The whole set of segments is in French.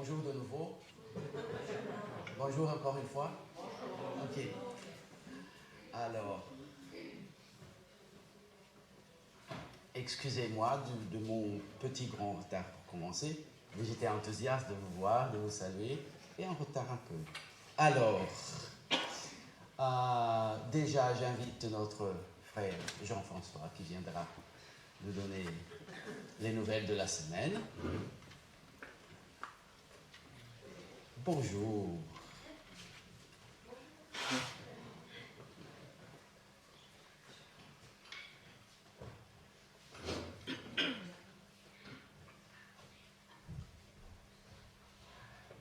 Bonjour de nouveau. Bonjour encore une fois. Ok. Alors, excusez-moi de mon petit grand retard pour commencer, mais j'étais enthousiaste de vous voir, de vous saluer, et en retard un peu. Alors, déjà j'invite notre frère Jean-François qui viendra nous donner les nouvelles de la semaine. Bonjour.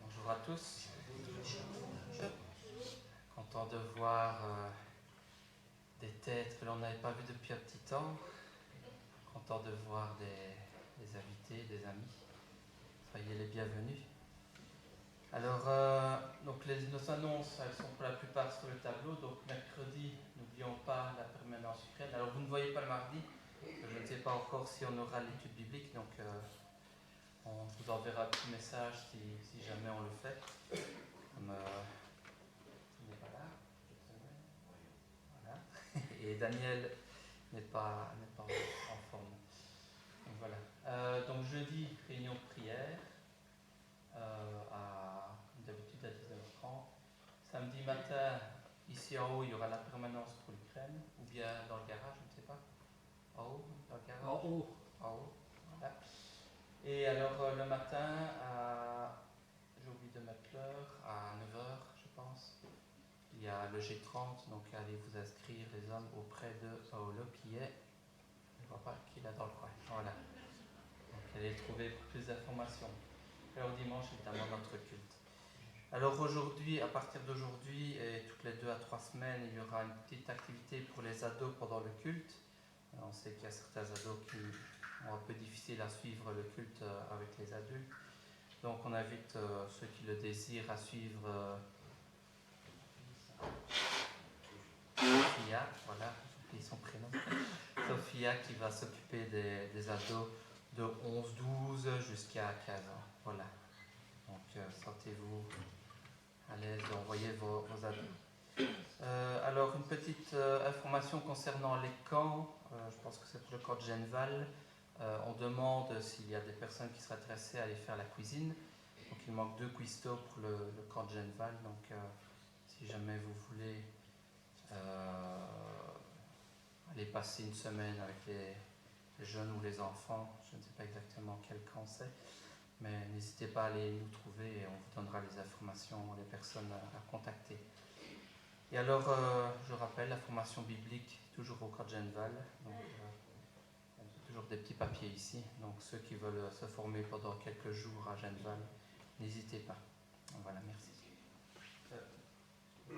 Bonjour à tous. Content de voir des têtes que l'on n'avait pas vues depuis un petit temps. Content de voir des invités, des amis. Soyez les bienvenus. Alors, donc nos annonces, elles sont pour la plupart sur le tableau. Donc mercredi, n'oublions pas la permanence ukraine. Alors vous ne voyez pas le mardi. Je ne sais pas encore si on aura l'étude biblique. Donc on vous enverra un petit message si jamais on le fait. Comme, il n'est pas là cette semaine. Voilà. Et Daniel n'est pas en forme. Donc voilà. Donc jeudi, réunion de prière, comme d'habitude à 19h30. Samedi matin, ici en haut, il y aura la permanence pour l'Ukraine, ou bien dans le garage, je ne sais pas. En haut, dans le garage. En haut. En haut, voilà. Et alors le matin, j'ai oublié de mettre l'heure, à 9h, je pense. Il y a le G30, donc allez vous inscrire les hommes auprès de Paolo qui est, je ne vois pas qui est là dans le coin, voilà. Donc allez trouver plus d'informations. Alors dimanche, évidemment, notre culte. Alors aujourd'hui, à partir d'aujourd'hui et toutes les 2 à 3 semaines, il y aura une petite activité pour les ados pendant le culte. On sait qu'il y a certains ados qui ont un peu difficile à suivre le culte avec les adultes. Donc on invite ceux qui le désirent à suivre Sophia, voilà, j'ai oublié son prénom. Sophia qui va s'occuper des ados de 11-12 jusqu'à 15 ans. Voilà. Donc sentez-vous à l'aise d'envoyer vos ados. Alors une petite information concernant les camps. Je pense que c'est pour le camp de Genval. On demande s'il y a des personnes qui seraient intéressées à aller faire la cuisine. Donc il manque 2 cuistots pour le camp de Genval. Donc si jamais vous voulez aller passer une semaine avec les jeunes ou les enfants, je ne sais pas exactement quel camp c'est, mais n'hésitez pas à aller nous trouver et on vous donnera les informations, les personnes à contacter. Et alors, je rappelle, la formation biblique, toujours au camp de Genval, donc il y a toujours des petits papiers ici, donc ceux qui veulent se former pendant quelques jours à Genval, n'hésitez pas. Voilà, merci. J'ai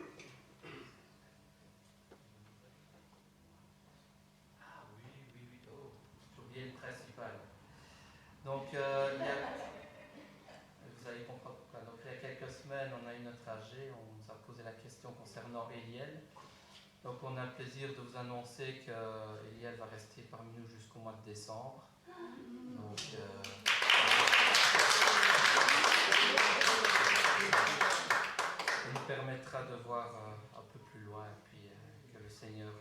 oublié le principal. Donc, vous allez comprendre pourquoi. Donc, il y a quelques semaines, on a eu notre AG, on nous a posé la question concernant Eliel. Donc, on a le plaisir de vous annoncer qu'Eliel va rester parmi nous jusqu'au mois de décembre. Donc, ça nous permettra de voir un peu plus loin et puis que le Seigneur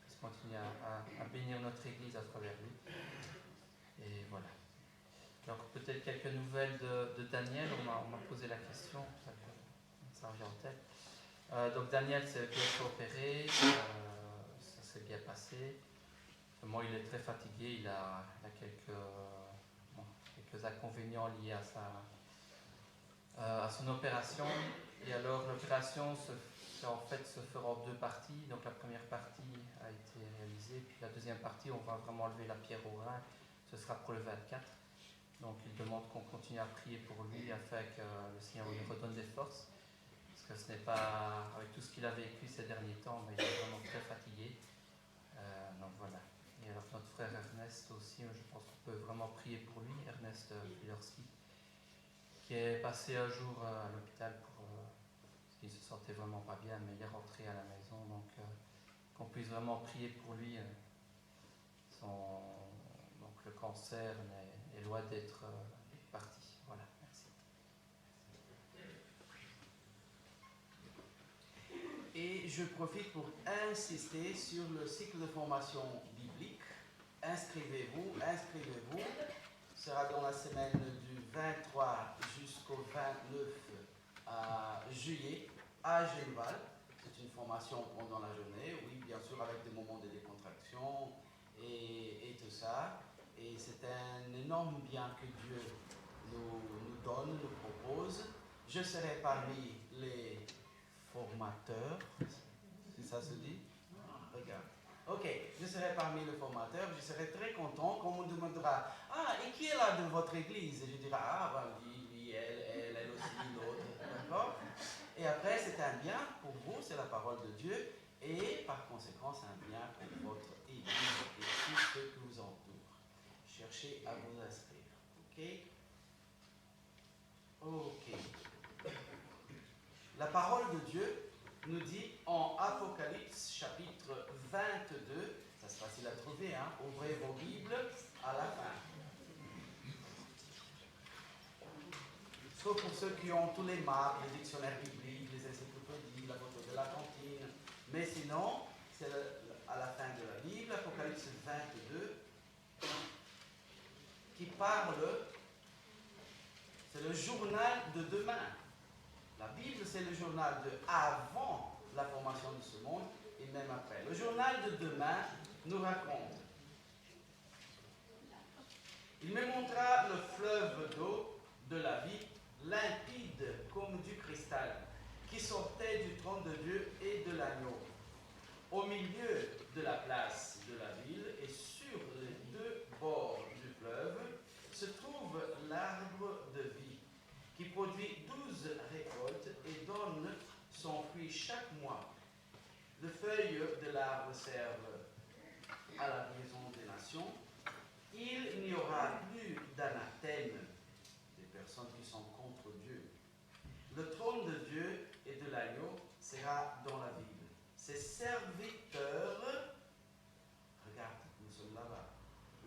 puisse continuer à bénir notre Église à travers lui. Et voilà. Alors peut-être quelques nouvelles de Daniel, on m'a posé la question, ça revient en tête. Donc Daniel s'est bien opéré, ça s'est bien passé. Moi il est très fatigué, il a quelques inconvénients liés à son opération. Et alors l'opération se fera en 2 parties. Donc la première partie a été réalisée, puis la deuxième partie on va vraiment enlever la pierre au rein, ce sera pour le 24. Donc il demande qu'on continue à prier pour lui afin que le Seigneur lui redonne des forces. Parce que ce n'est pas avec tout ce qu'il a vécu ces derniers temps, mais il est vraiment très fatigué. Donc voilà. Et alors notre frère Ernest aussi, je pense qu'on peut vraiment prier pour lui, Ernest Pilorski, qui est passé un jour à l'hôpital parce qu'il ne se sentait vraiment pas bien, mais il est rentré à la maison. Donc qu'on puisse vraiment prier pour lui. Donc le cancer est loin d'être parti. Voilà, merci. Et je profite pour insister sur le cycle de formation biblique. Inscrivez-vous. Ce sera dans la semaine du 23 jusqu'au 29 juillet à Genval. C'est une formation pendant la journée, oui, bien sûr, avec des moments de décontraction et tout ça. Et c'est un énorme bien que Dieu nous donne, nous propose. Je serai parmi les formateurs, si ça se dit. Regarde. Ok, je serai parmi les formateurs, je serai très content quand on me demandera « Ah, et qui est là de votre église ?» Et je dirai « Ah, ben, lui, elle aussi, l'autre. » D'accord? Et après, c'est un bien pour vous, c'est la parole de Dieu, et par conséquent, c'est un bien pour votre église et tout ce qui vous entoure. Cherchez à vous inscrire. Ok? Ok. La parole de Dieu nous dit en Apocalypse chapitre 22, ça c'est facile à trouver, hein? Ouvrez vos Bibles à la fin. Sauf pour ceux qui ont tous les maps, les dictionnaires bibliques, les encyclopédies, la photo de la cantine. Mais sinon, c'est à la fin de la Bible, Apocalypse 22, qui parle, c'est le journal de demain. La Bible, c'est le journal de avant la formation de ce monde et même après. Le journal de demain nous raconte. Il me montra le fleuve d'eau de la vie, limpide comme du cristal, qui sortait du trône de Dieu et de l'agneau. Au milieu de la place de la ville et sur les deux bords du fleuve se trouve l'arbre de vie, qui produit 12 récoltes et donne son fruit chaque mois. Les feuilles de l'arbre servent à la guérison des nations. Il n'y aura plus d'anathème, des personnes qui sont contre Dieu. Le trône de Dieu et de l'agneau sera dans la ville. Ses serviteurs, regarde, nous sommes là-bas,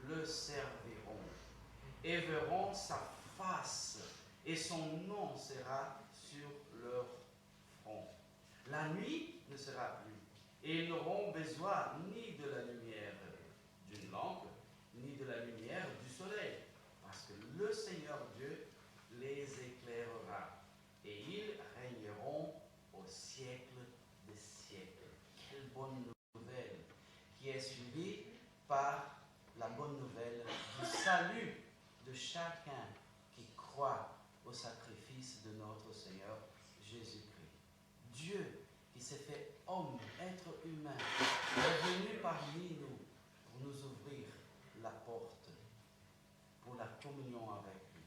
le serviront et verront sa face, et son nom sera sur leur front. La nuit ne sera plus, et ils n'auront besoin ni de la lumière d'une lampe, ni de la lumière du soleil, parce que le Seigneur Dieu les éclairera, et ils régneront au siècle des siècles. Quelle bonne nouvelle, qui est suivie par la bonne nouvelle du salut de chacun qui croit au sacrifice de notre Seigneur Jésus-Christ. Dieu qui s'est fait homme, être humain, est venu parmi nous pour nous ouvrir la porte pour la communion avec lui.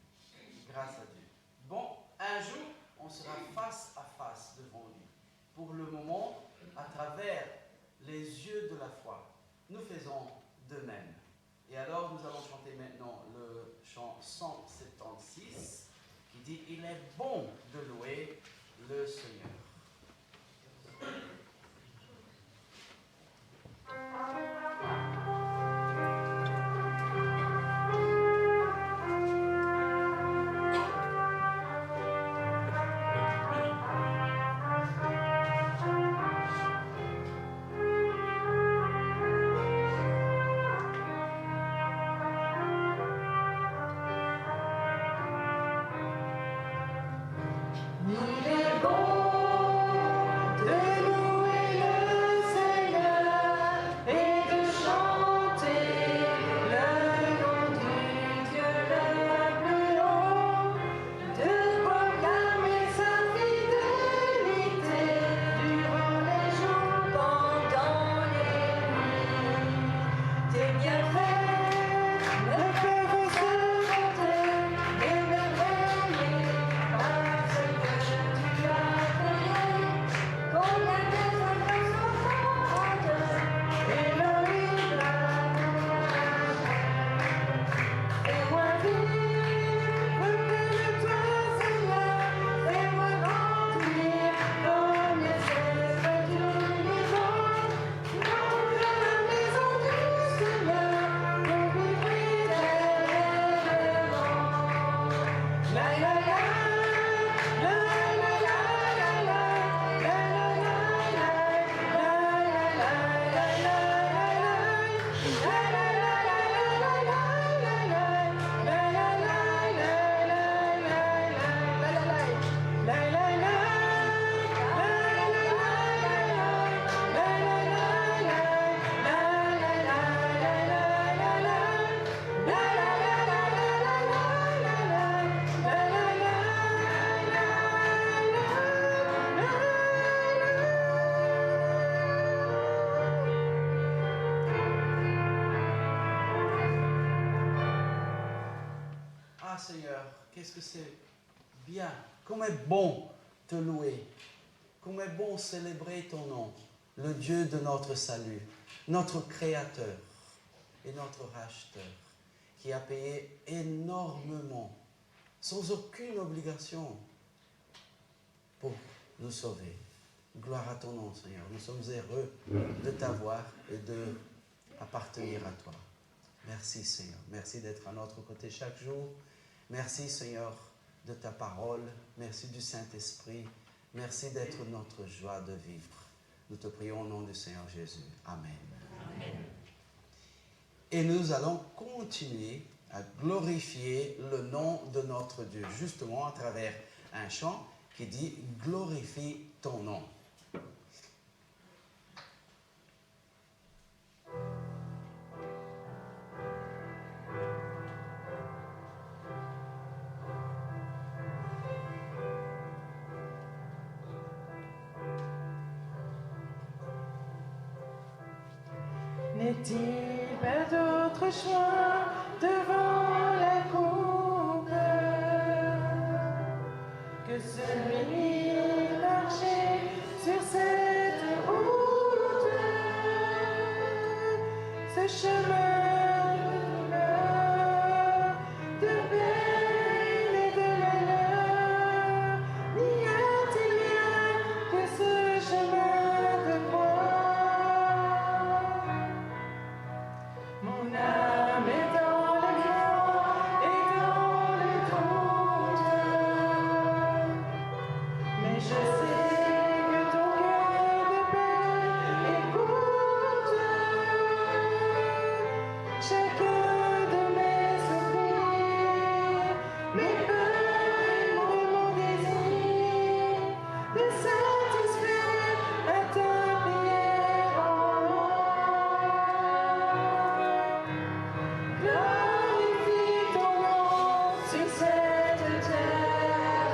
Grâce à Dieu. Bon, un jour, on sera face à face devant lui. Pour le moment, à travers les yeux de la foi, nous faisons de même. Et alors, nous allons chanter maintenant le chant 176 qui dit « Il est bon de louer le Seigneur ». Il est bon. qu'est-ce que c'est bien, comme est bon te louer, comme est bon célébrer ton nom, le Dieu de notre salut, notre Créateur et notre Racheteur, qui a payé énormément, sans aucune obligation, pour nous sauver. Gloire à ton nom, Seigneur. Nous sommes heureux de t'avoir et d'appartenir à toi. Merci, Seigneur. Merci d'être à notre côté chaque jour. Merci, Seigneur, de ta parole. Merci du Saint-Esprit. Merci d'être notre joie de vivre. Nous te prions au nom du Seigneur Jésus. Amen. Amen. Et nous allons continuer à glorifier le nom de notre Dieu, justement à travers un chant qui dit « Glorifie ton nom ». N'est-il pas d'autre choix devant la coupe que celui marcher sur cette route, ce chemin de peine et de malheur? N'y a-t-il rien que ce chemin de croix? Mon âme est dans les froids et dans les doutes, mais je sais que ton cœur de paix écoute chacun de mes soupirs, mes peurs et mon désir de satisfaire à ta prière en moi. Glorifie ton nom sur cette terre.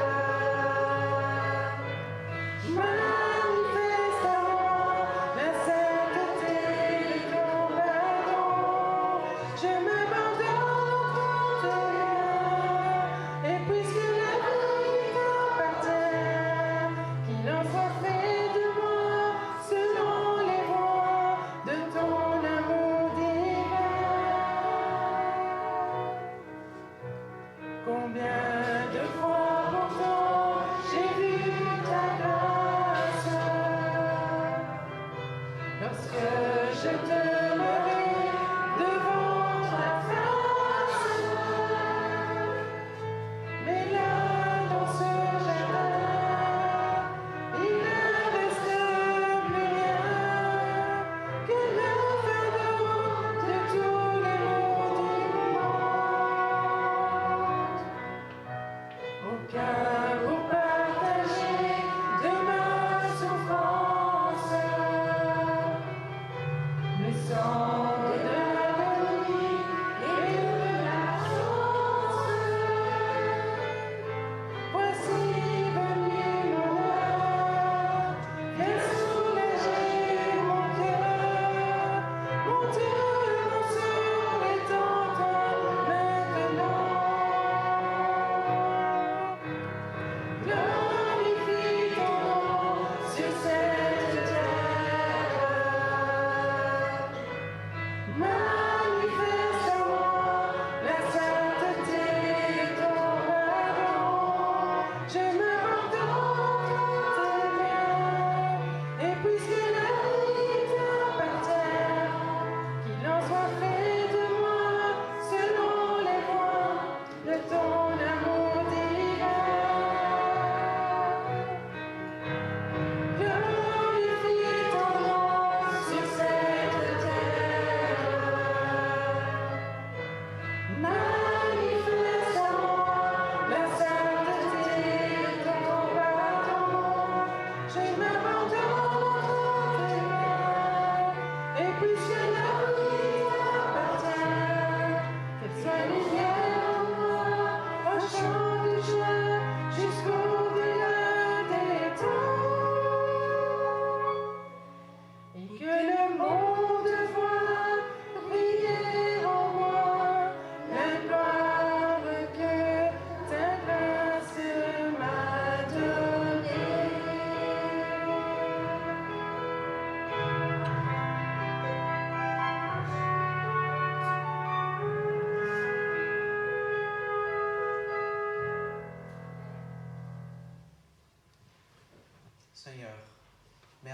Manifeste à moi la sainteté de ton pardon. Je m'abandonne au trône de rien, et puisque la vie t'appartient, qu'il en soit fait de moi selon les voies de ton amour divin.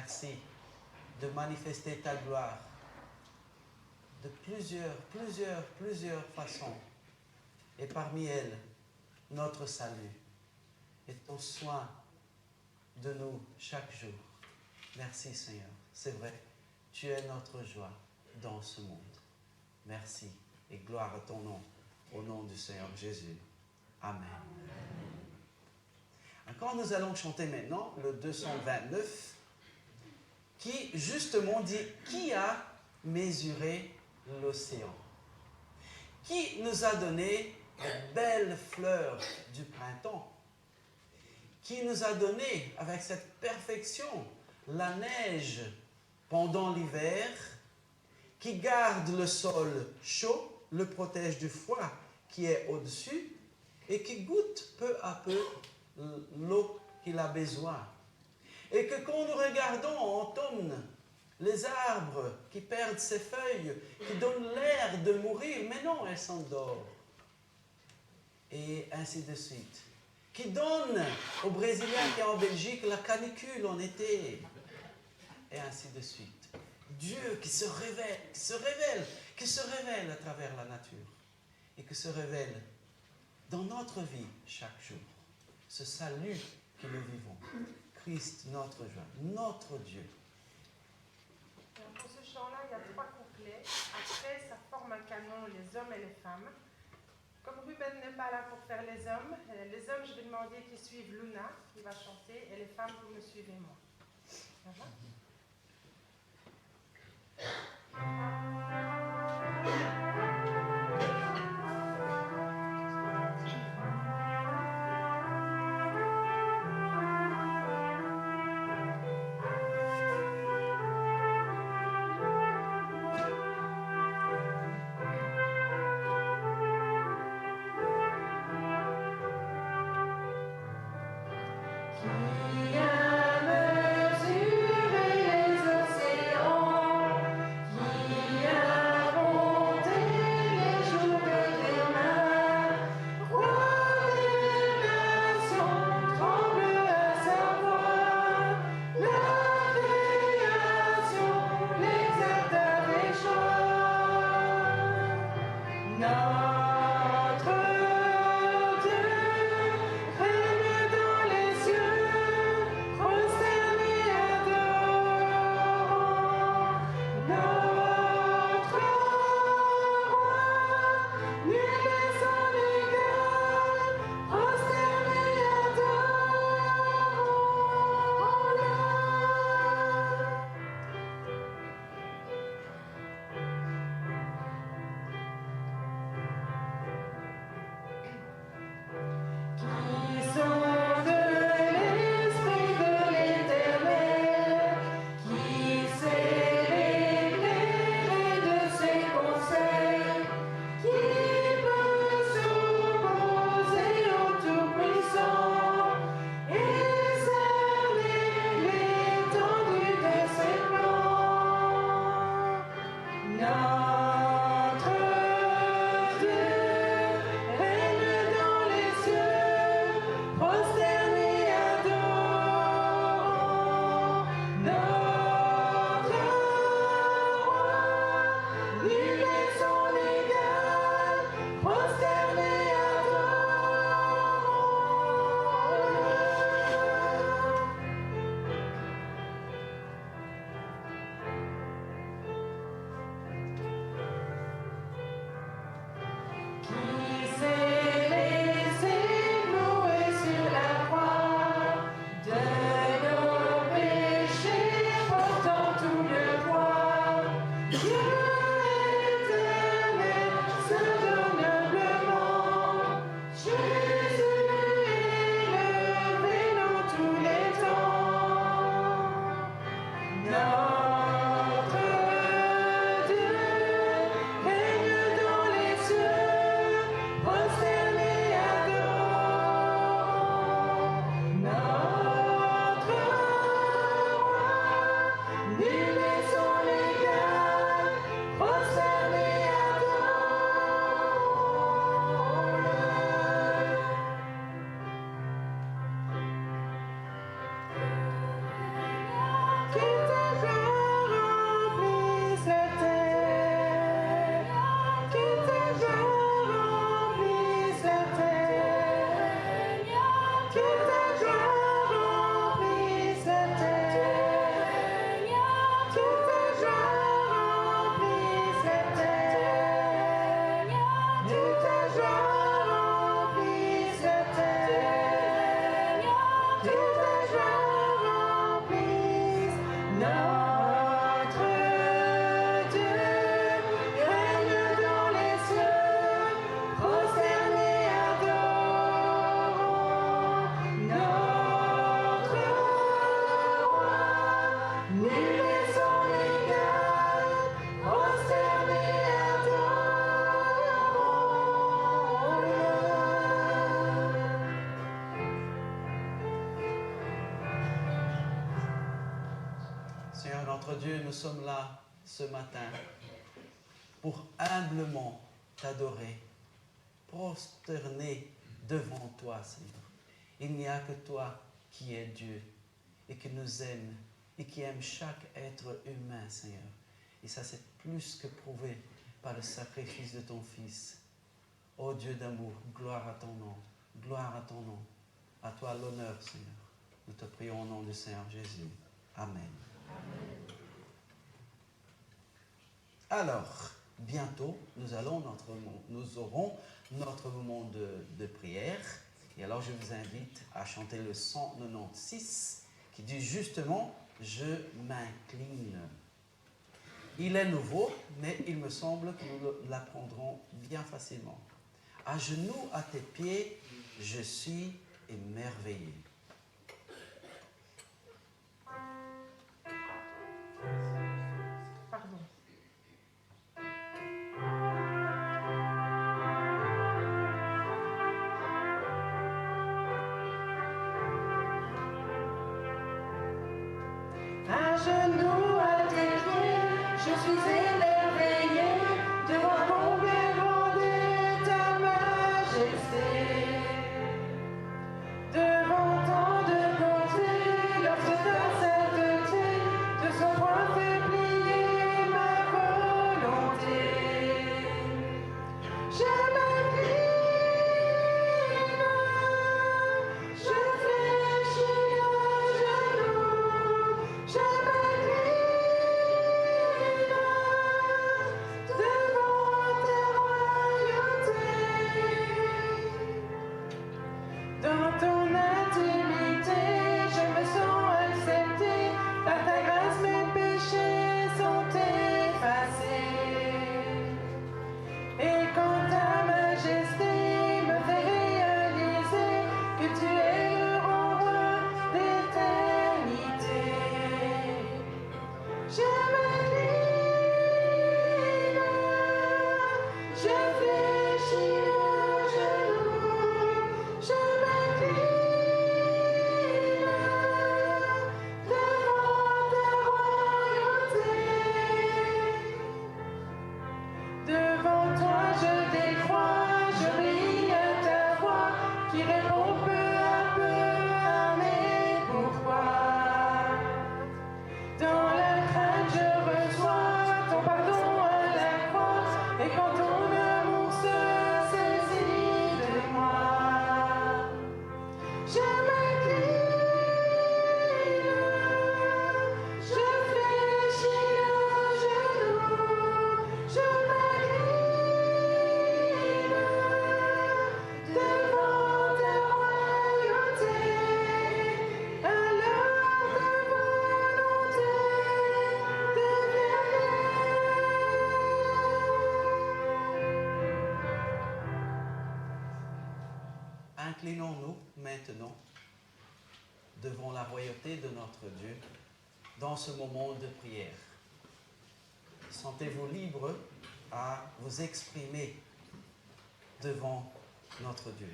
merci de manifester ta gloire de plusieurs façons. Et parmi elles, notre salut et ton soin de nous chaque jour. Merci Seigneur. C'est vrai, tu es notre joie dans ce monde. Merci et gloire à ton nom, au nom du Seigneur Jésus. Amen. Encore nous allons chanter maintenant le 229 qui justement dit « Qui a mesuré l'océan ?» Qui nous a donné les belles fleurs du printemps? Qui nous a donné avec cette perfection la neige pendant l'hiver, qui garde le sol chaud, le protège du froid qui est au-dessus et qui goûte peu à peu l'eau qu'il a besoin. Et que quand nous regardons en automne les arbres qui perdent ses feuilles, qui donnent l'air de mourir, mais non, elles s'endorment. Et ainsi de suite. Qui donne aux Brésiliens qui sont en Belgique la canicule en été. Et ainsi de suite. Dieu qui se révèle à travers la nature. Et qui se révèle dans notre vie chaque jour. Ce salut que nous vivons. Christ, notre joie, notre Dieu. Pour ce chant-là, il y a 3 couplets. Après, ça forme un canon, les hommes et les femmes. Comme Ruben n'est pas là pour faire les hommes, je vais demander qu'ils suivent Luna, qui va chanter, et les femmes, vous me suivez moi. Ça va? Qui a mesuré les océans, qui a compté les jours des mers, quoi des nations tremblent à sa voix, la création l'exalte avec joie. Notre Dieu règne dans les cieux, prosterné adorant. Notre roi, nul n'est son égal, prosterné adorant. Notre Dieu, nous sommes là ce matin pour humblement t'adorer, prosterner devant toi, Seigneur. Il n'y a que toi qui es Dieu et qui nous aime et qui aime chaque être humain, Seigneur. Et ça, c'est plus que prouvé par le sacrifice de ton Fils. Ô Dieu d'amour, gloire à ton nom, gloire à ton nom. À toi l'honneur, Seigneur. Nous te prions au nom du Seigneur Jésus. Amen. Alors, bientôt, nous aurons notre moment de prière. Et alors, je vous invite à chanter le 196 qui dit justement « Je m'incline ». Il est nouveau, mais il me semble que nous l'apprendrons bien facilement. À genoux à tes pieds, je suis émerveillé. Pardon. À genoux à tes pieds, je suis émerveillée de voir combien grande est ta majesté. Devant tant de beauté, lorsque ta sainteté de son bras fait plier ma volonté. Je m'incline, je fléchis à genoux, je m'incline devant ta royauté. Dans ton intimité, je me sens acceptée. Par ta grâce, mes péchés sont effacés. Et quand ta majesté me fait réaliser que tu es le roi d'éternité, je m'incline, je fléchis à genoux, je m'incline devant ta royauté. Devant toi je décrois, j'obéis à ta voix qui répond peu à peu à mes pourquoi. Dans la crainte je reçois ton pardon à la croix, et quand ton amour se saisit de moi, je m'incline, je fléchis à genoux, je m'incline devant ta royauté. Alors ta volonté devienne. Inclinons-nous maintenant devant la royauté de notre Dieu dans ce moment de prière. Sentez-vous libre à vous exprimer devant notre Dieu.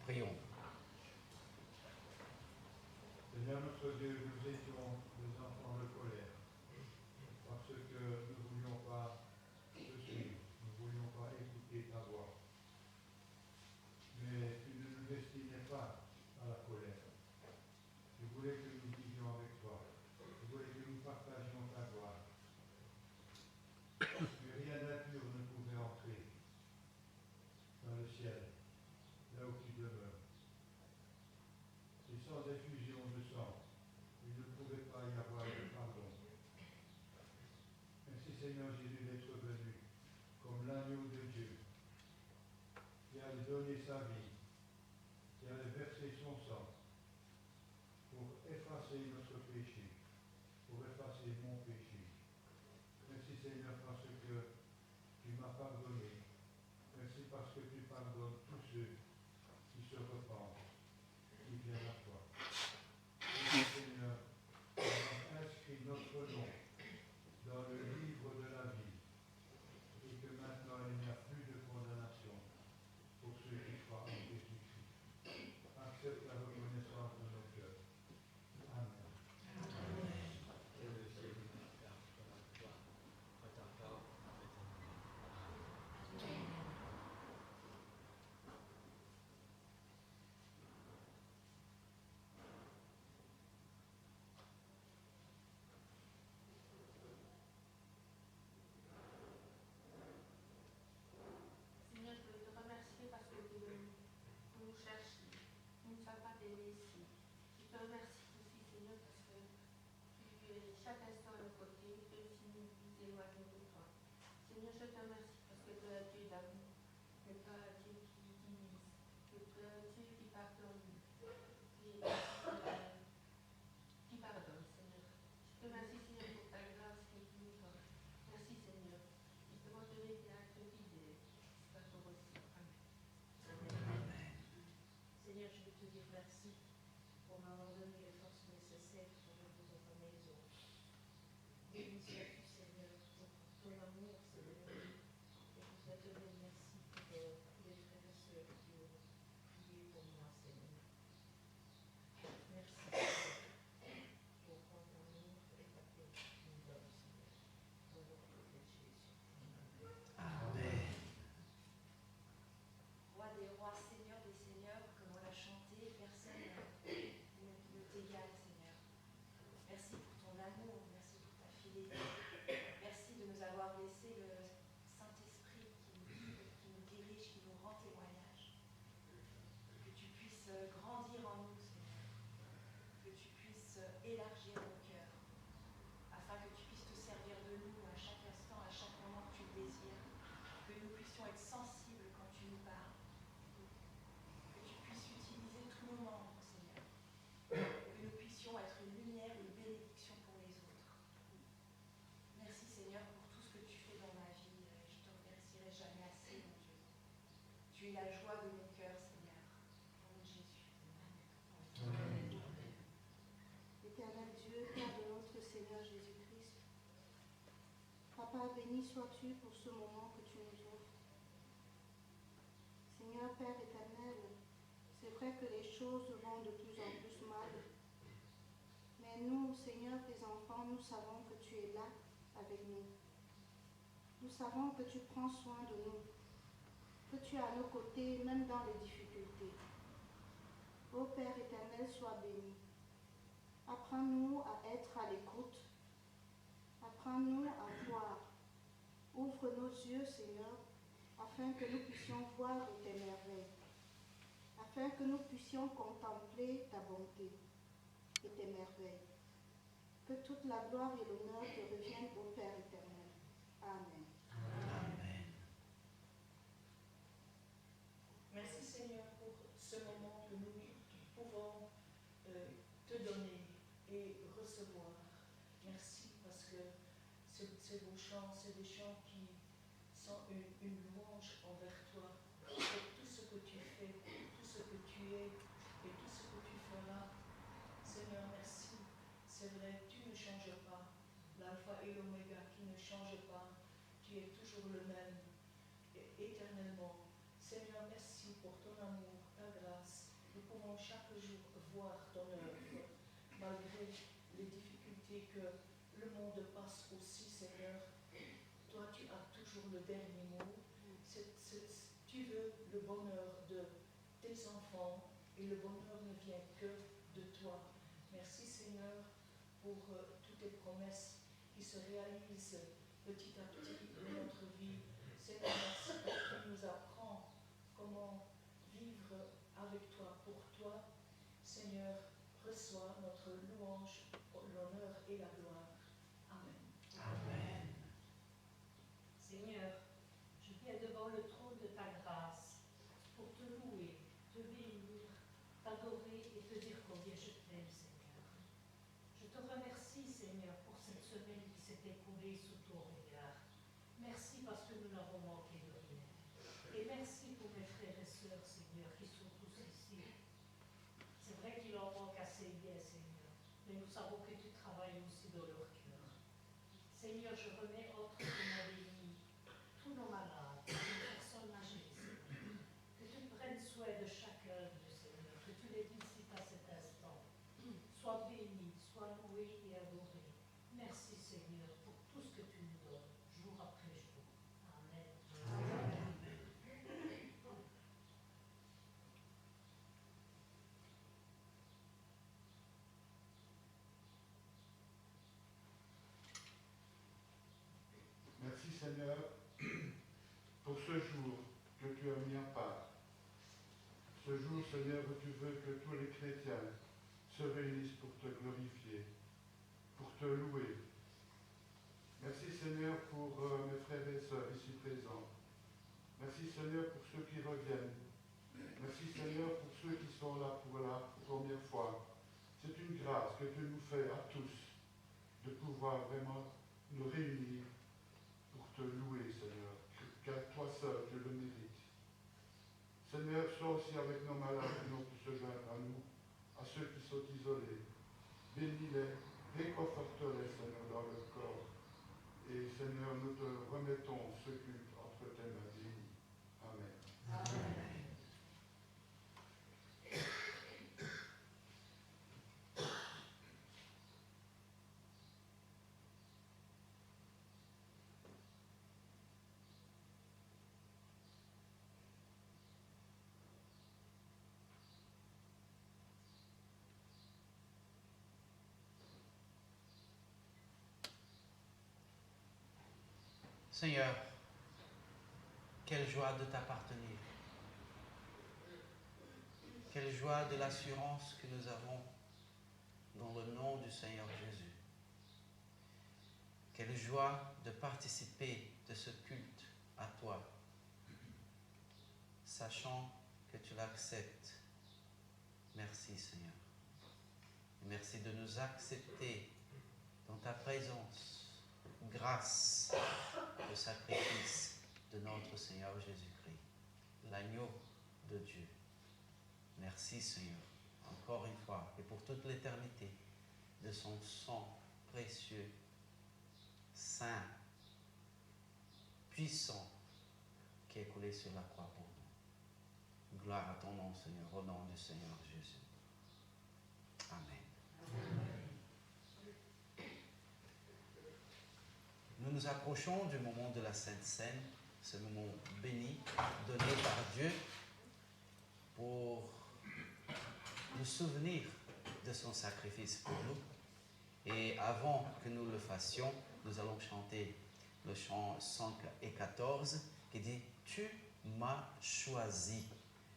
Prions. Seigneur notre Dieu, nous étions des enfants de colère, parce que nous ne voulions pas te suivre, nous ne voulions pas écouter ta voix. Mais tu ne nous destinais pas à la colère. Tu voulais que nous vivions avec toi. Tu voulais que nous partagions ta gloire. Mais rien d'impur ne pouvait entrer dans le ciel, là où tu demeures. Et sans effusion de sang, il ne pouvait pas y avoir de pardon. Ainsi, Seigneur Jésus, d'être venu comme l'agneau de Dieu, qui allait donner sa vie, qui allait verser son sang pour effacer notre péché, pour effacer mon péché. Merci, Seigneur, parce que tu m'as pardonné. Merci parce que tu pardonnes tous ceux qui se repentent, qui viennent à toi. Merci, Seigneur, chaque instant à nos côtés, même si nous nous éloignons de toi. Seigneur, je te remercie parce que tu es un Dieu d'amour, tu n'es pas un Dieu qui divise, tu es un Dieu qui pardonne, qui pardonne, Seigneur. Je te remercie, Seigneur, pour ta grâce que tu nous donnes. Merci, Seigneur. Je te donner tes actes fidèles. C'est à toi aussi. Amen. Seigneur, je veux te dire merci pour m'avoir donné les forces nécessaires pour vivre dans ta maison. Béni sois-tu, Seigneur, pour ton amour, Seigneur. Et je voudrais te dire merci pour tous les frères et sœurs qui ont prié pour moi, Seigneur. Merci, Seigneur, pour ton amour et ta paix que tu nous donnes, Seigneur. Au nom de Jésus. Amen. Roi des rois, Seigneur des seigneurs, comme on l'a chanté, personne ne t'égale, Seigneur. Merci pour ton amour, merci pour ta fidélité. Merci de nous avoir laissé le Saint-Esprit qui nous dirige, qui nous rend témoignage. Que tu puisses grandir en nous, Seigneur. Que tu puisses élargir nos cœurs, afin que tu puisses te servir de nous à chaque instant, à chaque moment que tu le désires. Que nous puissions être sensibles quand tu nous parles. Que tu puisses utiliser tous nos membres, Seigneur. Que nous puissions être une lumière, une bénédiction pour les autres. Merci, Seigneur, pour tout ce que tu fais dans ma vie. Je te remercierai jamais assez, mon Dieu. Tu es la joie de mon cœur, Seigneur. Au nom de Jésus. Amen. Éternel Dieu, Père de notre Seigneur Jésus-Christ, Papa, béni sois-tu pour ce moment que tu nous offres. Seigneur Père éternel, c'est vrai que les choses vont de plus en plus mal, mais nous, Seigneur, tes enfants, nous savons que tu es là avec nous. Nous savons que tu prends soin de nous, que tu es à nos côtés, même dans les difficultés. Ô Père éternel, sois béni. Apprends-nous à être à l'écoute. Apprends-nous à voir. Ouvre nos yeux, Seigneur, afin que nous puissions voir tes merveilles, afin que nous puissions contempler ta bonté et tes merveilles. Que toute la gloire et l'honneur te reviennent au Père éternel. Amen. Amen. Merci, Seigneur, pour ce moment que nous pouvons te donner et recevoir. Merci parce que ces beaux chants, c'est des chants qui sont une louange envers toi pour tout ce que tu fais, tout ce que tu es et tout ce que tu feras. Seigneur, merci. C'est vrai, tu ne changes pas. L'alpha et l'oméga qui ne change pas. Tu es toujours le même, éternellement. Seigneur, merci pour ton amour, ta grâce. Nous pouvons chaque jour voir ton œuvre, malgré les difficultés que le monde passe aussi, Seigneur. Toi, tu as toujours le dernier mot. Tu veux le bonheur de tes enfants et le bonheur ne vient que de toi. Merci, Seigneur, pour toutes tes promesses qui se réalisent petit à petit dans notre vie. Seigneur, merci parce que tu nous apprends comment vivre avec toi, pour toi. Seigneur, reçois notre louange, l'honneur et la gloire. Amen. Amen. Seigneur, je viens devant le trône de ta grâce pour te louer, te bénir, t'adorer et te dire combien je t'aime, Seigneur. Je te remercie, Seigneur, pour cette semaine qui s'est écoulée sous ton regard. Merci parce que nous n'avons manqué de rien. Et merci pour mes frères et sœurs, Seigneur, qui sont tous ici. C'est vrai qu'il en manque assez bien, Seigneur, mais nous savons que tu travailles aussi dans leur cœur. Seigneur, je remets entre tes mains bénies tous nos malades, les personnes âgées, Seigneur. Que tu prennes soin de chacun de Seigneur, que tu les visites à cet instant. Sois béni, sois loué et adoré. Merci, Seigneur, pour tout ce que tu nous donnes, jour après jour. Amen. Amen. Merci Seigneur pour ce jour que tu as mis à part. Ce jour, Seigneur, où tu veux que tous les chrétiens se réunissent pour te glorifier. pour te louer. Merci Seigneur pour mes frères et sœurs ici présents. Merci Seigneur pour ceux qui reviennent. Merci Seigneur pour ceux qui sont là pour la première fois. C'est une grâce que tu nous fais à tous de pouvoir vraiment nous réunir pour te louer Seigneur, car toi seul tu le mérites. Seigneur, sois aussi avec nos malades qui n'ont pu se joindre à nous, à ceux qui sont isolés. Bénis-les, réconforte-les Seigneur dans leur corps. Et Seigneur, nous te remettons ce culte entre tes mains bénies. Amen. Amen. Seigneur, quelle joie de t'appartenir. Quelle joie de l'assurance que nous avons dans le nom du Seigneur Jésus. Quelle joie de participer de ce culte à toi, sachant que tu l'acceptes. Merci Seigneur. Merci de nous accepter dans ta présence, grâce au sacrifice de notre Seigneur Jésus-Christ, l'agneau de Dieu. Merci Seigneur, encore une fois, et pour toute l'éternité, de son sang précieux, saint, puissant, qui est coulé sur la croix pour nous. Gloire à ton nom Seigneur, au nom du Seigneur Jésus. Amen. Nous nous approchons du moment de la Sainte Seine, ce moment béni, donné par Dieu pour nous souvenir de son sacrifice pour nous. Et avant que nous le fassions, nous allons chanter le chant 114 qui dit « Tu m'as choisi,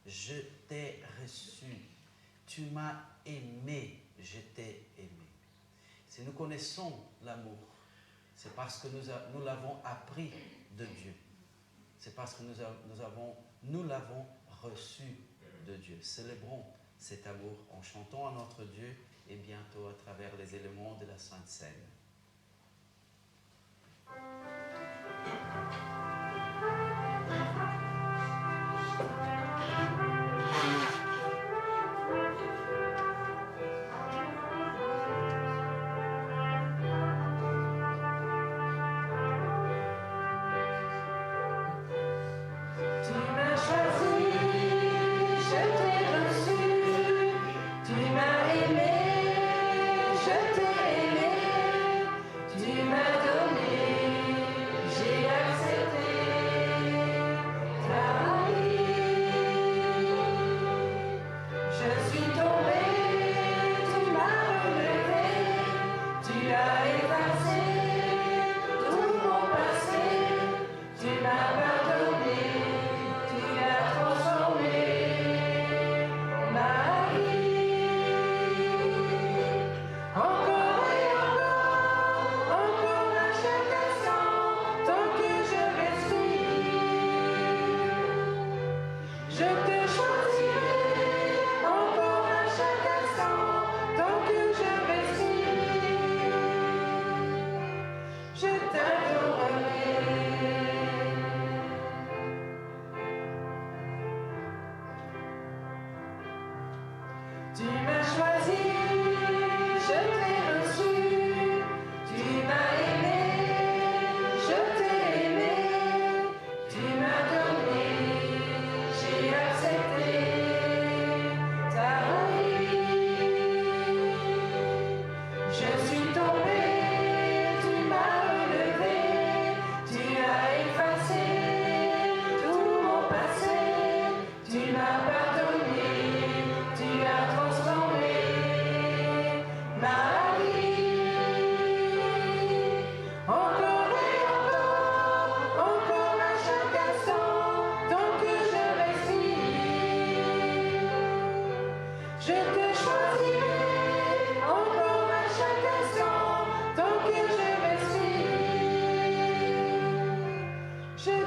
je t'ai reçu, tu m'as aimé, je t'ai aimé. » Si nous connaissons l'amour, c'est parce que nous l'avons appris de Dieu. C'est parce que nous l'avons reçu de Dieu. Célébrons cet amour en chantant à notre Dieu et bientôt à travers les éléments de la Sainte Seine. Tu m'as donné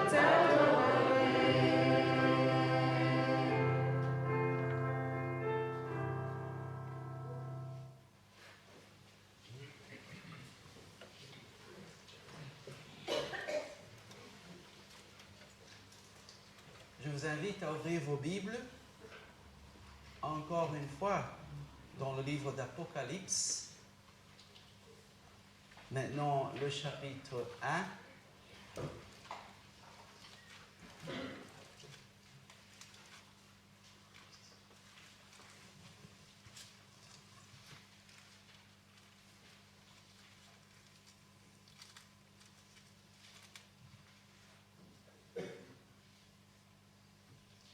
Je vous invite à ouvrir vos Bibles, encore une fois, dans le livre d'Apocalypse. Maintenant, le chapitre 1.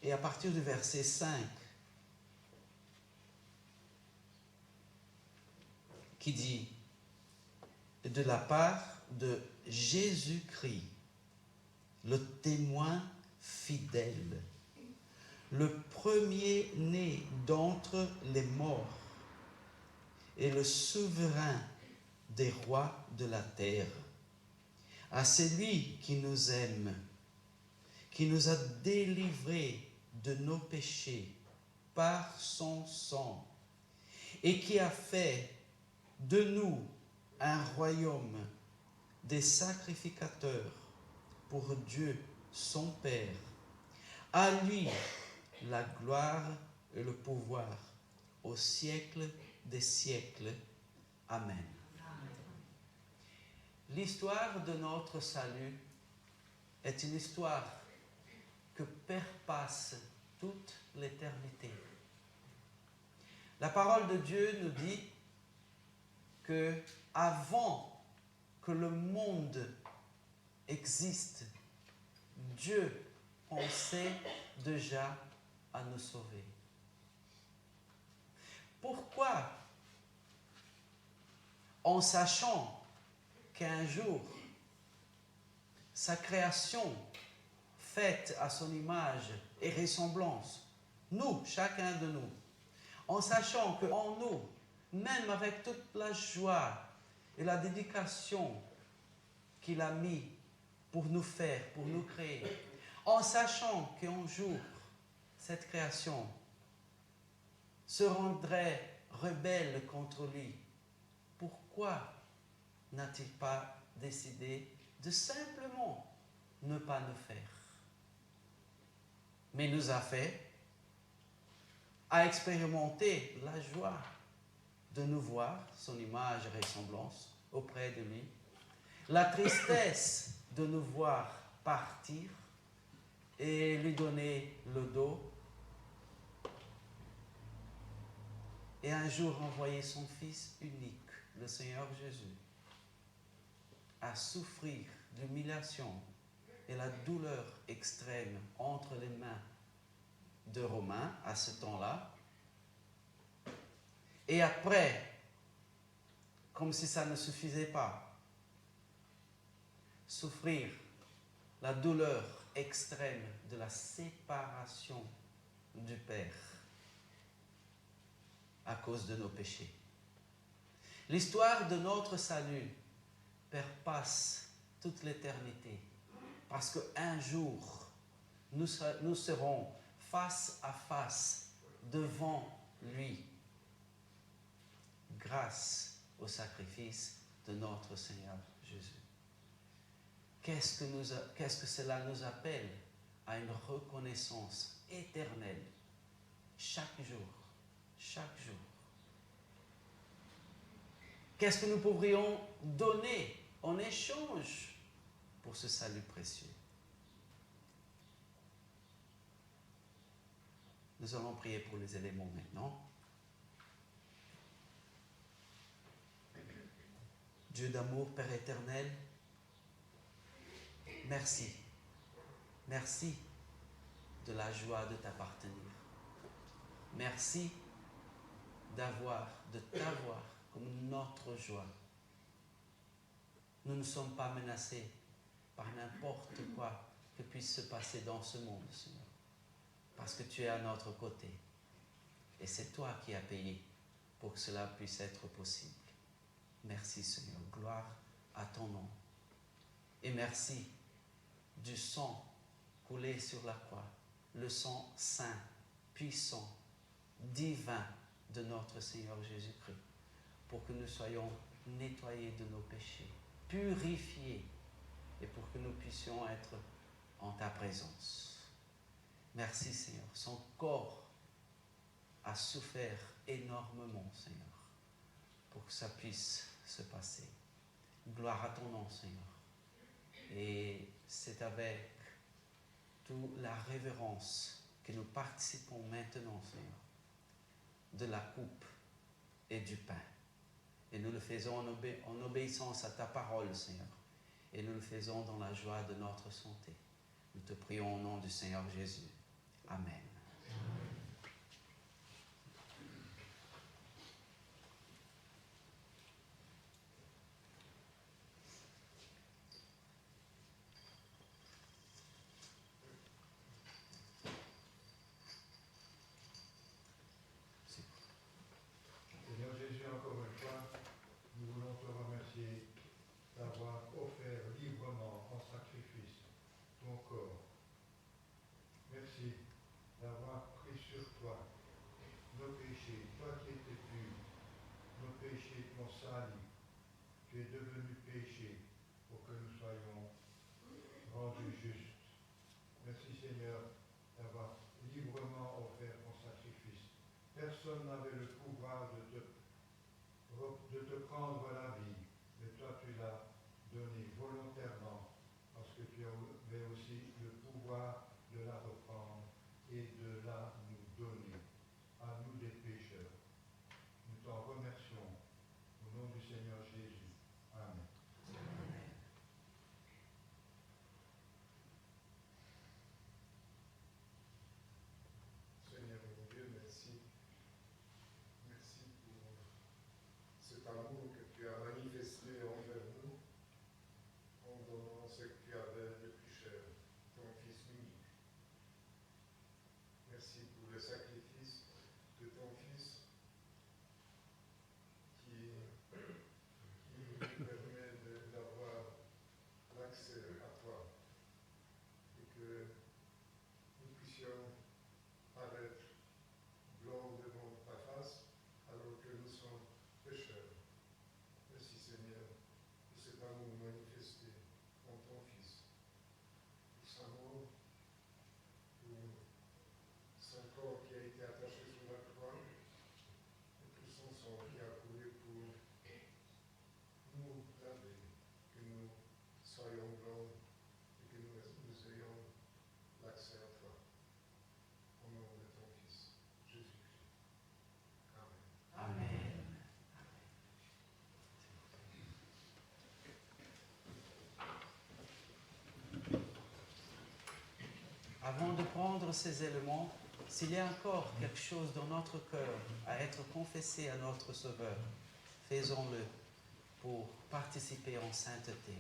Et à partir du verset 5, qui dit « De la part de Jésus-Christ, le témoin fidèle, le premier-né d'entre les morts et le souverain des rois de la terre, à celui qui nous aime, qui nous a délivrés de nos péchés par son sang et qui a fait de nous un royaume des sacrificateurs pour Dieu son Père. À lui la gloire et le pouvoir au siècle des siècles. Amen. L'histoire de notre salut est une histoire que perpasse toute l'éternité. La parole de Dieu nous dit que avant que le monde existe, Dieu pensait déjà à nous sauver. Pourquoi, en sachant qu'un jour, sa création faite à son image et ressemblance, nous, chacun de nous, en sachant qu'en nous, même avec toute la joie et la dédication qu'il a mis pour nous faire, pour nous créer, en sachant qu'un jour, cette création se rendrait rebelle contre lui, pourquoi n'a-t-il pas décidé de simplement ne pas nous faire? Mais nous a fait à expérimenter la joie de nous voir, son image et ressemblance, auprès de lui, la tristesse de nous voir partir et lui donner le dos, et un jour envoyer son Fils unique, le Seigneur Jésus, à souffrir l'humiliation et la douleur extrême entre les mains de Romains à ce temps-là. Et après, comme si ça ne suffisait pas, souffrir la douleur extrême de la séparation du Père à cause de nos péchés. L'histoire de notre salut perpasse toute l'éternité, parce qu'un jour, nous serons face à face devant lui, grâce au sacrifice de notre Seigneur Jésus. Qu'est-ce que cela nous appelle? À une reconnaissance éternelle, chaque jour, chaque jour. Qu'est-ce que nous pourrions donner en échange pour ce salut précieux? Nous allons prier pour les éléments maintenant. Dieu d'amour, Père éternel, merci. Merci de la joie de t'appartenir. Merci de t'avoir comme notre joie. Nous ne sommes pas menacés par n'importe quoi que puisse se passer dans ce monde, Seigneur, parce que tu es à notre côté. Et c'est toi qui as payé pour que cela puisse être possible. Merci, Seigneur. Gloire à ton nom. Et merci du sang coulé sur la croix, le sang saint, puissant, divin de notre Seigneur Jésus-Christ, pour que nous soyons nettoyés de nos péchés, purifiés, et pour que nous puissions être en ta présence. Merci Seigneur. Son corps a souffert énormément, Seigneur, pour que ça puisse se passer. Gloire à ton nom, Seigneur. Et c'est avec toute la révérence que nous participons maintenant, Seigneur, de la coupe et du pain. Et nous le faisons en obéissance à ta parole, Seigneur. Et nous le faisons dans la joie de notre santé. Nous te prions au nom du Seigneur Jésus. Amen. Seigneur Jésus, encore une fois, nous voulons te remercier d'avoir offert librement en sacrifice ton corps. Merci d'avoir pris sur toi nos péchés, toi qui étais pur, nos péchés t'ont sali. Tu es devenu péché pour que nous soyons rendus justes. Merci Seigneur d'avoir librement offert ton sacrifice. Personne n'avait le pouvoir de te prendre la vie, mais toi tu l'as donné volontairement parce que tu avais aussi le pouvoir de la reprendre et de la nous donner à nous des pécheurs. Nous t'en remercions au nom du Seigneur Jésus. Amen. Seigneur mon Dieu, merci. Merci pour cet amour que tu as manifesté envers nous en donnant ce que tu avais de plus cher, ton Fils unique. Merci pour le sacrifice de ton Fils qui nous permet d'avoir l'accès à toi et que nous puissions paraître blancs devant ta face alors que nous sommes pécheurs. Merci Seigneur pour cet amour manifesté en ton Fils, pour sa mort, pour son corps qui a été attaché sur la croix et pour son sang qui a coulé pour nous laver, que nous soyons blancs et que nous ayons l'accès à toi. Au nom de ton Fils, Jésus-Christ. Amen. Amen. Avant de prendre ces éléments, s'il y a encore quelque chose dans notre cœur à être confessé à notre Sauveur, faisons-le pour participer en sainteté.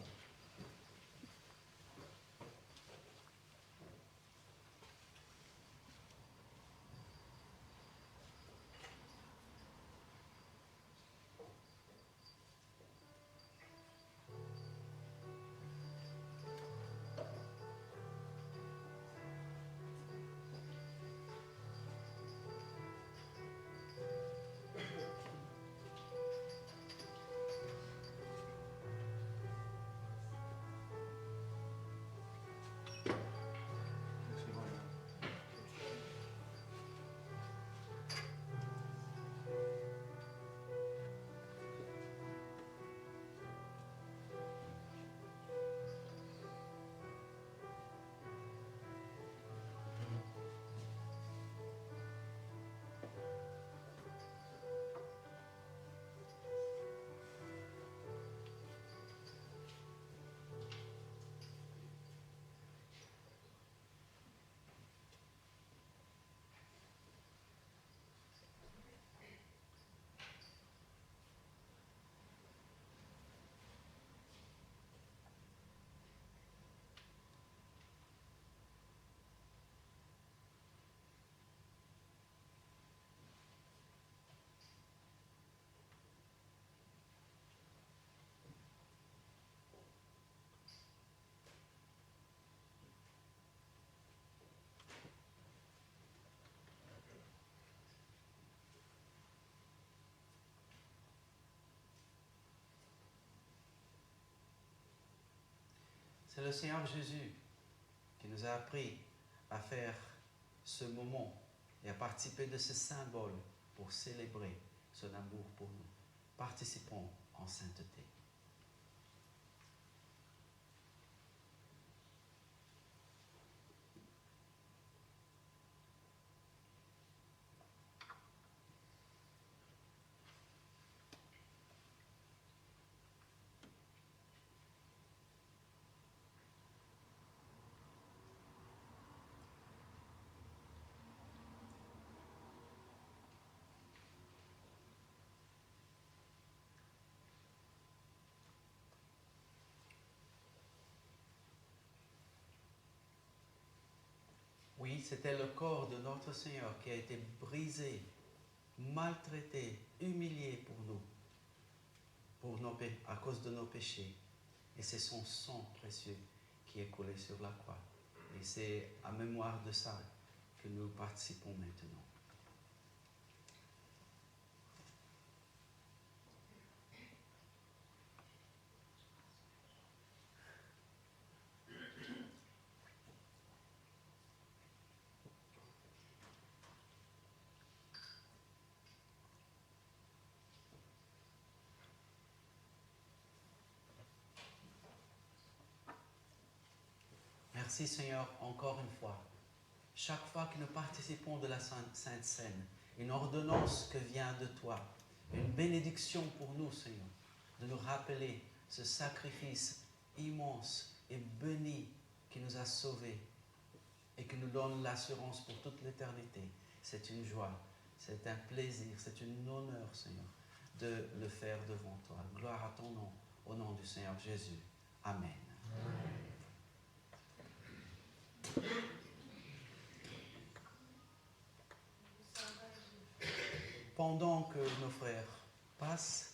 C'est le Seigneur Jésus qui nous a appris à faire ce moment et à participer de ce symbole pour célébrer son amour pour nous. Participons en sainteté. Oui, c'était le corps de notre Seigneur qui a été brisé, maltraité, humilié pour nous, à cause de nos péchés. Et c'est son sang précieux qui est coulé sur la croix. Et c'est à mémoire de ça que nous participons maintenant. Merci Seigneur encore une fois. Chaque fois que nous participons de la Sainte Seine, une ordonnance que vient de toi, une bénédiction pour nous Seigneur, de nous rappeler ce sacrifice immense et béni qui nous a sauvés et qui nous donne l'assurance pour toute l'éternité. C'est une joie, c'est un plaisir, c'est un honneur Seigneur de le faire devant toi. Gloire à ton nom, au nom du Seigneur Jésus. Amen. Amen. Pendant que nos frères passent,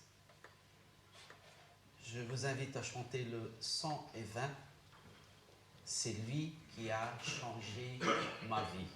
je vous invite à chanter le 120. C'est lui qui a changé ma vie.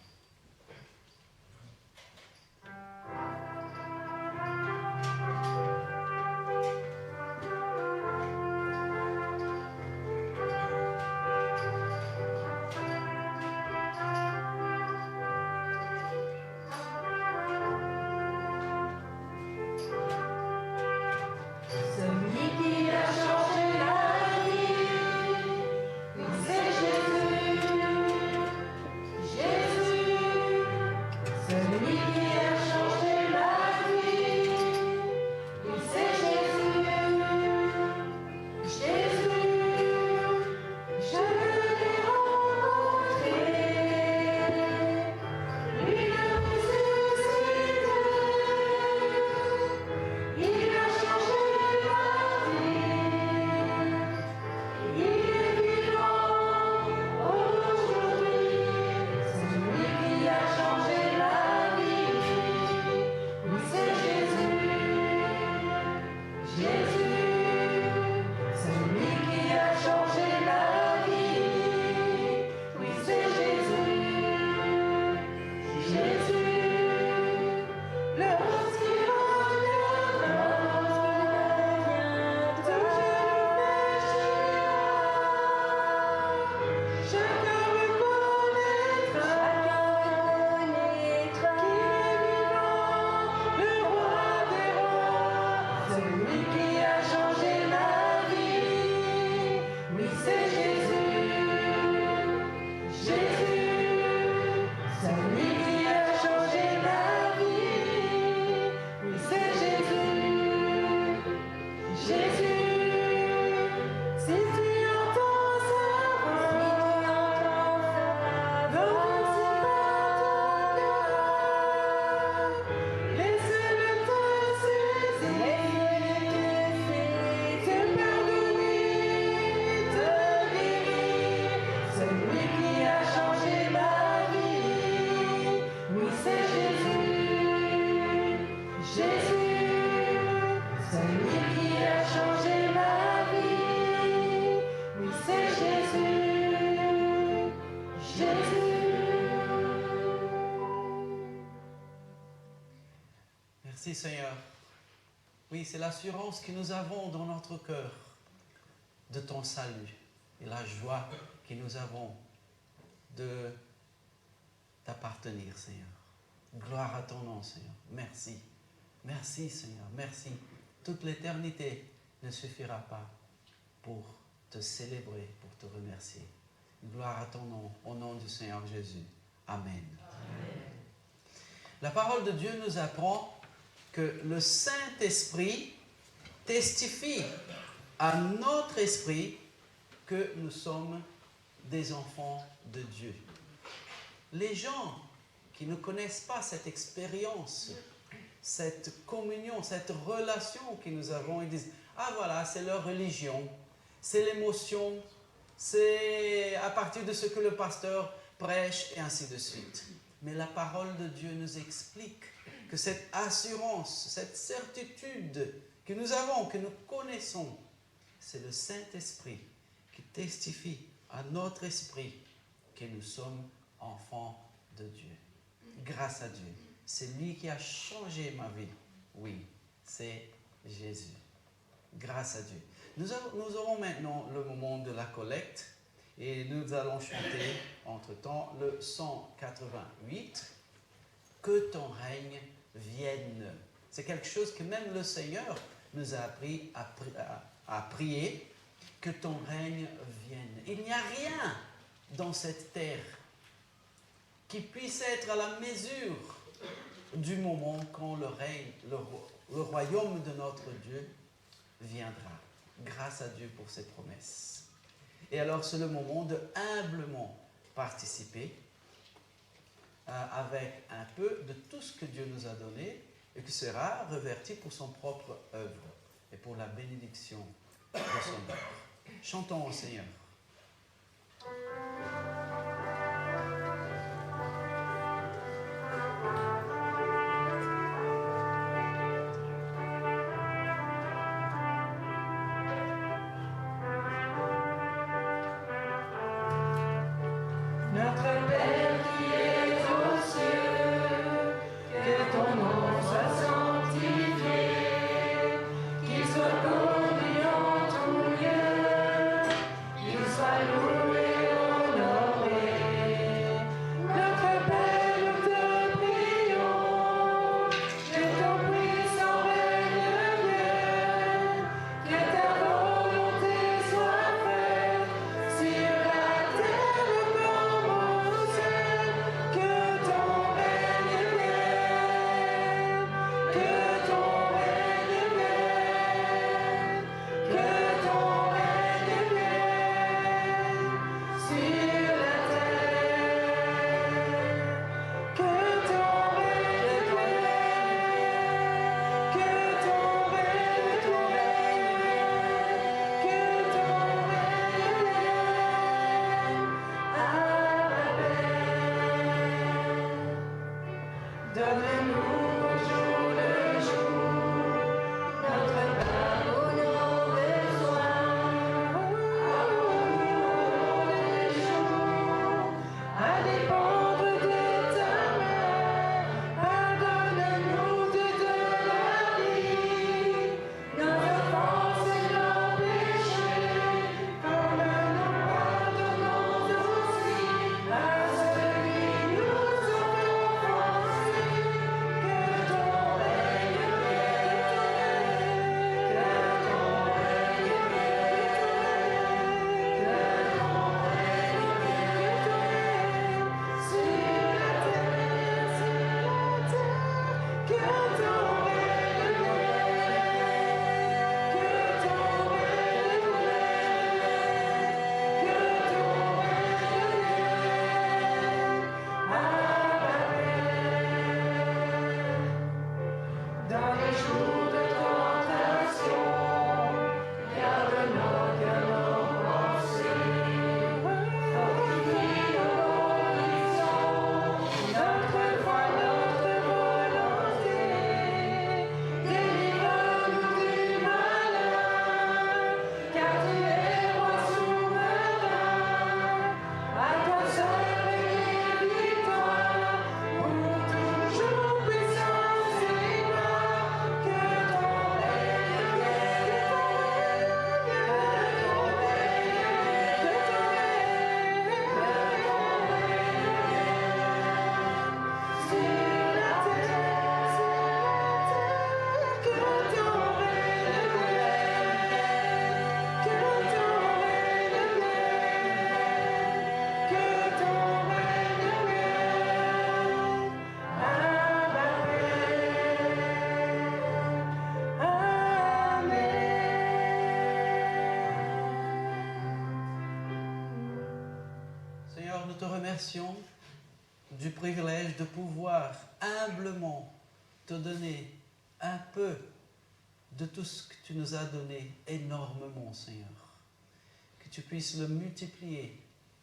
Merci Seigneur. Oui, c'est l'assurance que nous avons dans notre cœur de ton salut. et la joie que nous avons de t'appartenir, Seigneur. Gloire à ton nom, Seigneur. Merci. Merci, Seigneur. Merci. Toute l'éternité ne suffira pas pour te célébrer, pour te remercier. Gloire à ton nom, au nom du Seigneur Jésus. Amen. Amen. La parole de Dieu nous apprend que le Saint-Esprit testifie à notre esprit que nous sommes des enfants de Dieu. Les gens qui ne connaissent pas cette expérience, cette communion, cette relation que nous avons, ils disent « Ah voilà, c'est leur religion, c'est l'émotion, c'est à partir de ce que le pasteur prêche et ainsi de suite. » Mais la parole de Dieu nous explique que cette assurance, cette certitude que nous avons, que nous connaissons, c'est le Saint-Esprit qui testifie à notre esprit que nous sommes enfants de Dieu. Grâce à Dieu. C'est lui qui a changé ma vie. Oui, c'est Jésus. Grâce à Dieu. Nous aurons maintenant le moment de la collecte et nous allons chanter entre-temps le 188. Que ton règne vienne. C'est quelque chose que même le Seigneur nous a appris à prier. Que ton règne vienne. Il n'y a rien dans cette terre qui puisse être à la mesure du moment quand le royaume de notre Dieu viendra. Grâce à Dieu pour ses promesses. Et alors c'est le moment de humblement participer avec un peu de tout ce que Dieu nous a donné et qui sera reverti pour son propre œuvre et pour la bénédiction de son œuvre. Chantons au Seigneur. Notre Père qui es aux cieux, que ton nom soit sanctifié, qu'il soit connu en tout lieu, qu'il soit loué, honoré. Notre Père, nous te prions, que ton puissant règne vienne, que ta volonté soit faite sur la terre comme au ciel, que ton règne vienne, que ton règne vienne, que ton règne vienne sur la terre, que ton règne vienne, que ton règne vienne, que ton règne vienne. Donne-nous au jour le jour notre pain pour nos besoins. Apprenons les jours à dépendre de ta main. Pardonne-nous toute la vie, nos offenses et nos péchés, comme nous pardonnons aussi à ceux qui nous ont offensés. Que remercions du privilège de pouvoir humblement te donner un peu de tout ce que tu nous as donné énormément, Seigneur. Que tu puisses le multiplier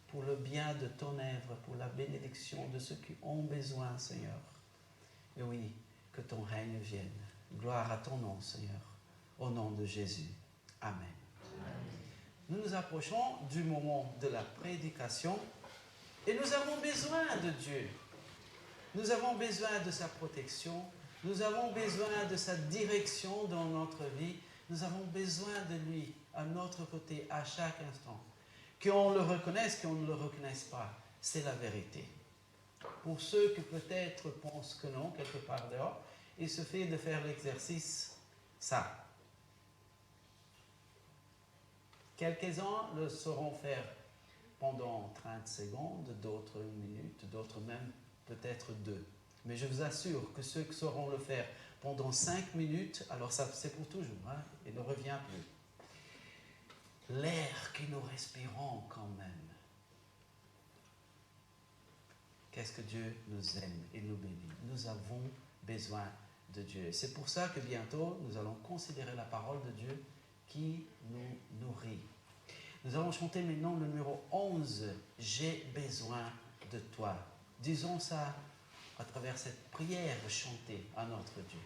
pour le bien de ton œuvre, pour la bénédiction de ceux qui ont besoin, Seigneur. Et oui, que ton règne vienne. Gloire à ton nom, Seigneur. Au nom de Jésus. Amen. Nous nous approchons du moment de la prédication et nous avons besoin de Dieu. Nous avons besoin de sa protection. Nous avons besoin de sa direction dans notre vie. Nous avons besoin de lui à notre côté à chaque instant. Qu'on le reconnaisse, qu'on ne le reconnaisse pas, c'est la vérité. Pour ceux qui peut-être pensent que non, quelque part dehors, il suffit de faire l'exercice, ça. Quelques-uns le sauront faire pendant 30 secondes, d'autres une minute, d'autres même peut-être 2. Mais je vous assure que ceux qui sauront le faire pendant 5 minutes, alors ça c'est pour toujours, hein, il ne revient plus. L'air que nous respirons quand même. Qu'est-ce que Dieu nous aime et nous bénit. Nous avons besoin de Dieu. C'est pour ça que bientôt, nous allons considérer la parole de Dieu qui nous nourrit. Nous allons chanter maintenant le numéro 11, « J'ai besoin de toi ». Disons ça à travers cette prière chantée à notre Dieu.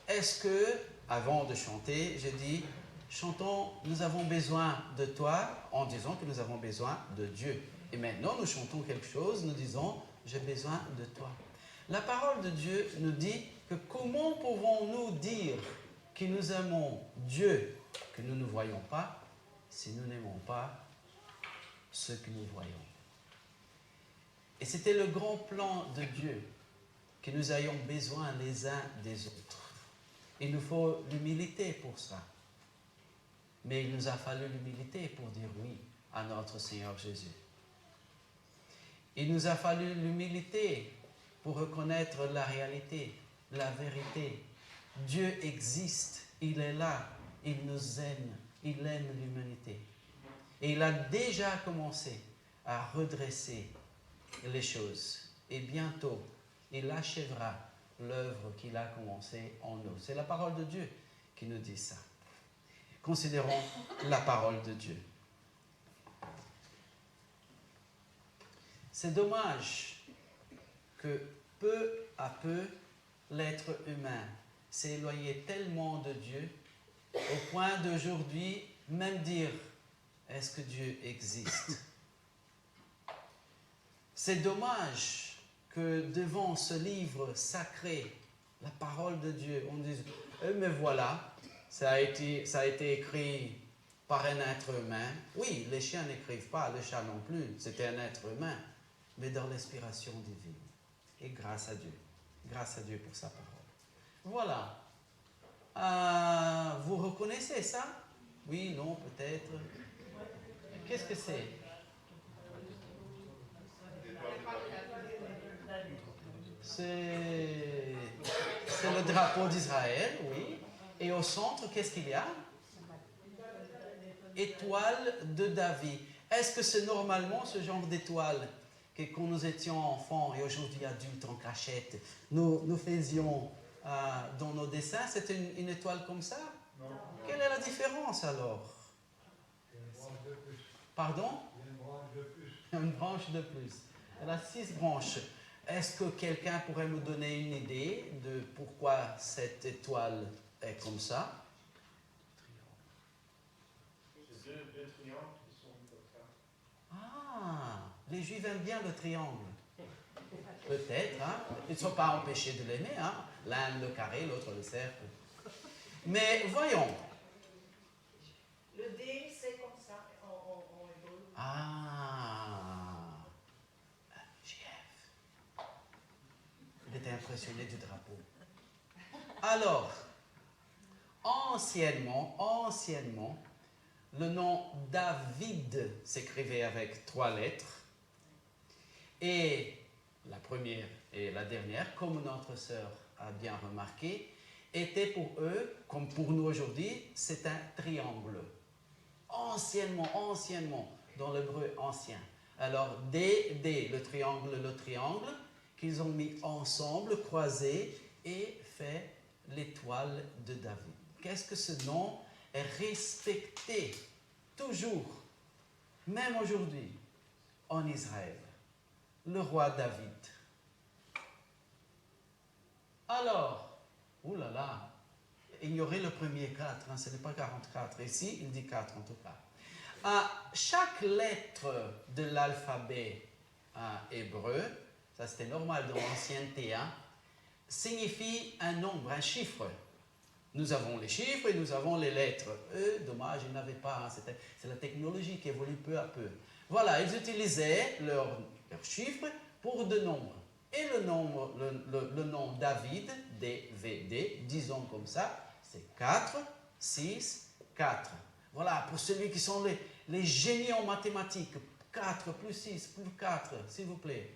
Est-ce que, avant de chanter, je dis, chantons, nous avons besoin de toi, en disant que nous avons besoin de Dieu. Et maintenant, nous chantons quelque chose, nous disons, j'ai besoin de toi. La parole de Dieu nous dit que comment pouvons-nous dire que nous aimons Dieu, que nous ne voyons pas, si nous n'aimons pas ce que nous voyons. Et c'était le grand plan de Dieu, que nous ayons besoin les uns des autres. Il nous faut l'humilité pour ça. Mais il nous a fallu l'humilité pour dire oui à notre Seigneur Jésus. Il nous a fallu l'humilité pour reconnaître la réalité, la vérité. Dieu existe, il est là, il nous aime, il aime l'humanité. Et il a déjà commencé à redresser les choses. Et bientôt, il achèvera l'œuvre qu'il a commencée en nous. C'est la parole de Dieu qui nous dit ça. Considérons la parole de Dieu. C'est dommage que peu à peu, l'être humain s'est éloigné tellement de Dieu, au point d'aujourd'hui même dire, est-ce que Dieu existe? C'est dommage que devant ce livre sacré, la parole de Dieu, on dise, mais voilà, ça a été écrit par un être humain. Oui, les chiens n'écrivent pas, les chats non plus, c'était un être humain, mais dans l'inspiration divine. Et grâce à Dieu pour sa parole. Voilà. Vous reconnaissez ça? Oui, non, peut-être. Qu'est-ce que c'est? C'est le drapeau d'Israël, oui. Et au centre, qu'est-ce qu'il y a? Étoile de David. Est-ce que c'est normalement ce genre d'étoile que quand nous étions enfants et aujourd'hui adultes en cachette, nous faisions dans nos dessins? C'était une étoile comme ça? Non. Quelle est la différence alors? Il y a une branche de plus. Pardon? Il y a une branche de plus. Une branche de plus. Elle a 6 branches. Est-ce que quelqu'un pourrait nous donner une idée de pourquoi cette étoile est comme ça? C'est deux triangles qui sont comme ça. Ah, les Juifs aiment bien le triangle. Peut-être, hein? Ils ne sont pas empêchés de l'aimer, hein? L'un le carré, l'autre le cercle. Mais voyons. Le D, c'est comme ça en hébreu. Ah, JF. Il était impressionné du drapeau. Alors, anciennement, le nom David s'écrivait avec 3 lettres. Et la première et la dernière, comme notre sœur a bien remarqué, était pour eux, comme pour nous aujourd'hui, c'est un triangle. Anciennement, dans l'hébreu ancien. Alors, le triangle, qu'ils ont mis ensemble, croisé, et fait l'étoile de David. Qu'est-ce que ce nom est respecté toujours, même aujourd'hui, en Israël? Le roi David. Alors, oulala, ignorez le premier 4, hein, ce n'est pas 44. Ici, il dit 4 en tout cas. Chaque lettre de l'alphabet hébreu, ça c'était normal dans l'ancienneté, hein, signifie un nombre, un chiffre. Nous avons les chiffres et nous avons les lettres. Eux, dommage, ils n'avaient pas. Hein, c'est la technologie qui évolue peu à peu. Voilà, ils utilisaient leurs chiffres pour de nombres. Et le nom David, DVD, disons comme ça, c'est 4, 6, 4. Voilà, pour ceux qui sont les génies en mathématiques, 4 plus 6 plus 4, s'il vous plaît.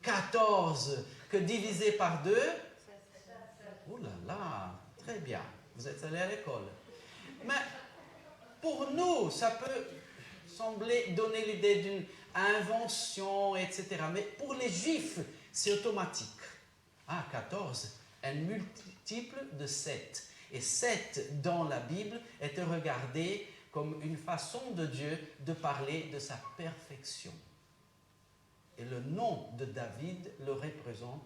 14, que divisé par 2, oh là là, très bien, vous êtes allé à l'école. Mais pour nous, ça peut sembler donner l'idée d'une invention, etc. Mais pour les Juifs, c'est automatique. 14, un multiple de 7. Et 7, dans la Bible, était regardé comme une façon de Dieu de parler de sa perfection. Et le nom de David le représente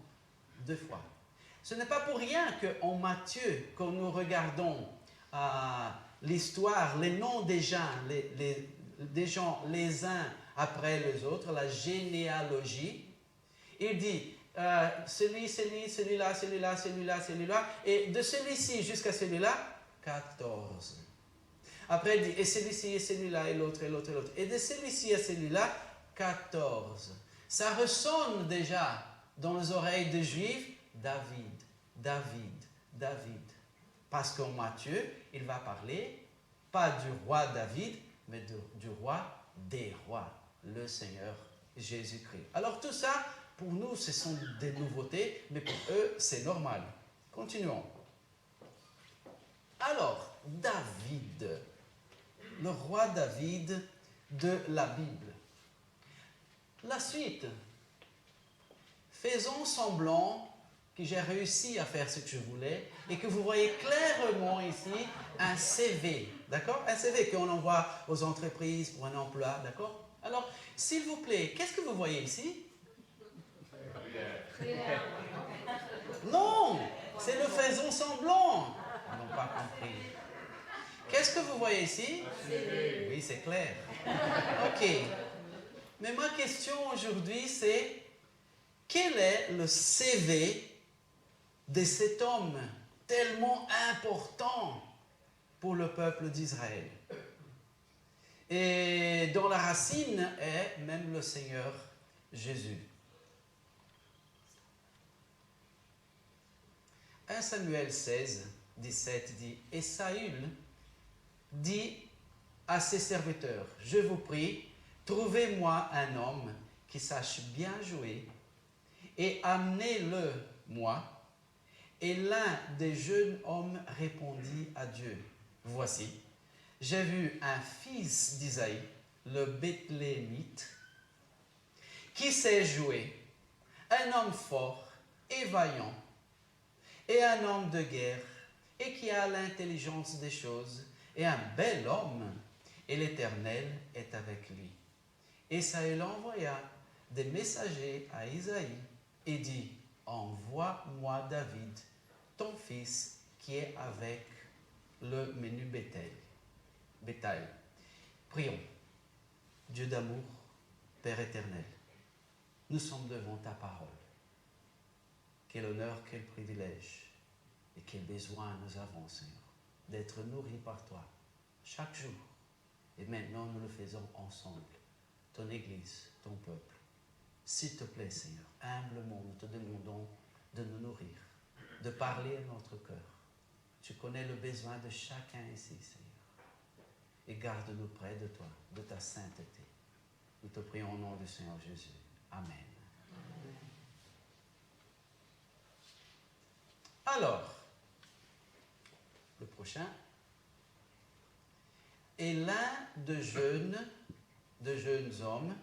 2 fois. Ce n'est pas pour rien qu'en Matthieu, quand nous regardons l'histoire, les noms des gens, les uns après les autres, la généalogie, il dit celui-là, et de celui-ci jusqu'à celui-là, 14. Après, il dit, et celui-ci, et celui-là, et l'autre, et l'autre, et l'autre. Et de celui-ci à celui-là, 14. Ça ressonne déjà dans les oreilles des Juifs, David, David, David. Parce qu'en Matthieu, il va parler, pas du roi David, mais du roi des rois, le Seigneur Jésus-Christ. Alors tout ça, pour nous, ce sont des nouveautés, mais pour eux, c'est normal. Continuons. Alors, David, le roi David de la Bible. La suite. Faisons semblant que j'ai réussi à faire ce que je voulais et que vous voyez clairement ici un CV, d'accord? Un CV qu'on envoie aux entreprises pour un emploi, d'accord? Alors, s'il vous plaît, qu'est-ce que vous voyez ici? compris. Qu'est-ce que vous voyez ici? Oui, c'est clair. Ok. Mais ma question aujourd'hui, c'est quel est le CV de cet homme tellement important pour le peuple d'Israël? Et dont la racine est même le Seigneur Jésus. 1 Samuel 16, 17 dit, « Et Saül dit à ses serviteurs, « Je vous prie, trouvez-moi un homme qui sache bien jouer et amenez-le moi. » Et l'un des jeunes hommes répondit à Dieu, « Voici, j'ai vu un fils d'Isaïe, le Bethléemite, qui sait jouer, un homme fort et vaillant, et un homme de guerre, et qui a l'intelligence des choses, et un bel homme, et l'Éternel est avec lui. » Et Saül envoya des messagers à Isaïe et dit, « Envoie-moi David, ton fils, qui est avec le menu bétail. Prions. Dieu d'amour, Père éternel, nous sommes devant ta parole. Quel honneur, quel privilège et quel besoin nous avons, Seigneur, d'être nourris par toi chaque jour. Et maintenant, nous le faisons ensemble, ton Église, ton peuple. S'il te plaît, Seigneur, humblement, nous te demandons de nous nourrir, de parler à notre cœur. Tu connais le besoin de chacun ici, Seigneur. Et garde-nous près de toi, de ta sainteté. Nous te prions au nom du Seigneur Jésus. Amen. Alors, le prochain. Et l'un de jeunes hommes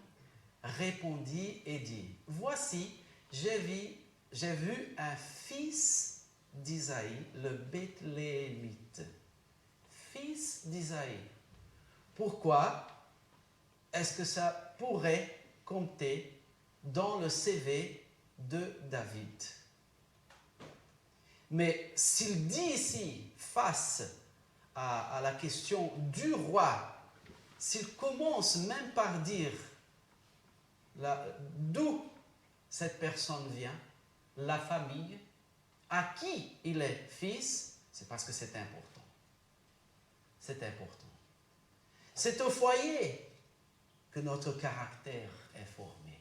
répondit et dit, « Voici, j'ai vu un fils d'Isaïe, le Bethléemite. » Fils d'Isaïe. Pourquoi est-ce que ça pourrait compter dans le CV de David? Mais s'il dit ici, face à la question du roi, s'il commence même par dire d'où cette personne vient, la famille, à qui il est fils, c'est parce que c'est important. C'est important. C'est au foyer que notre caractère est formé.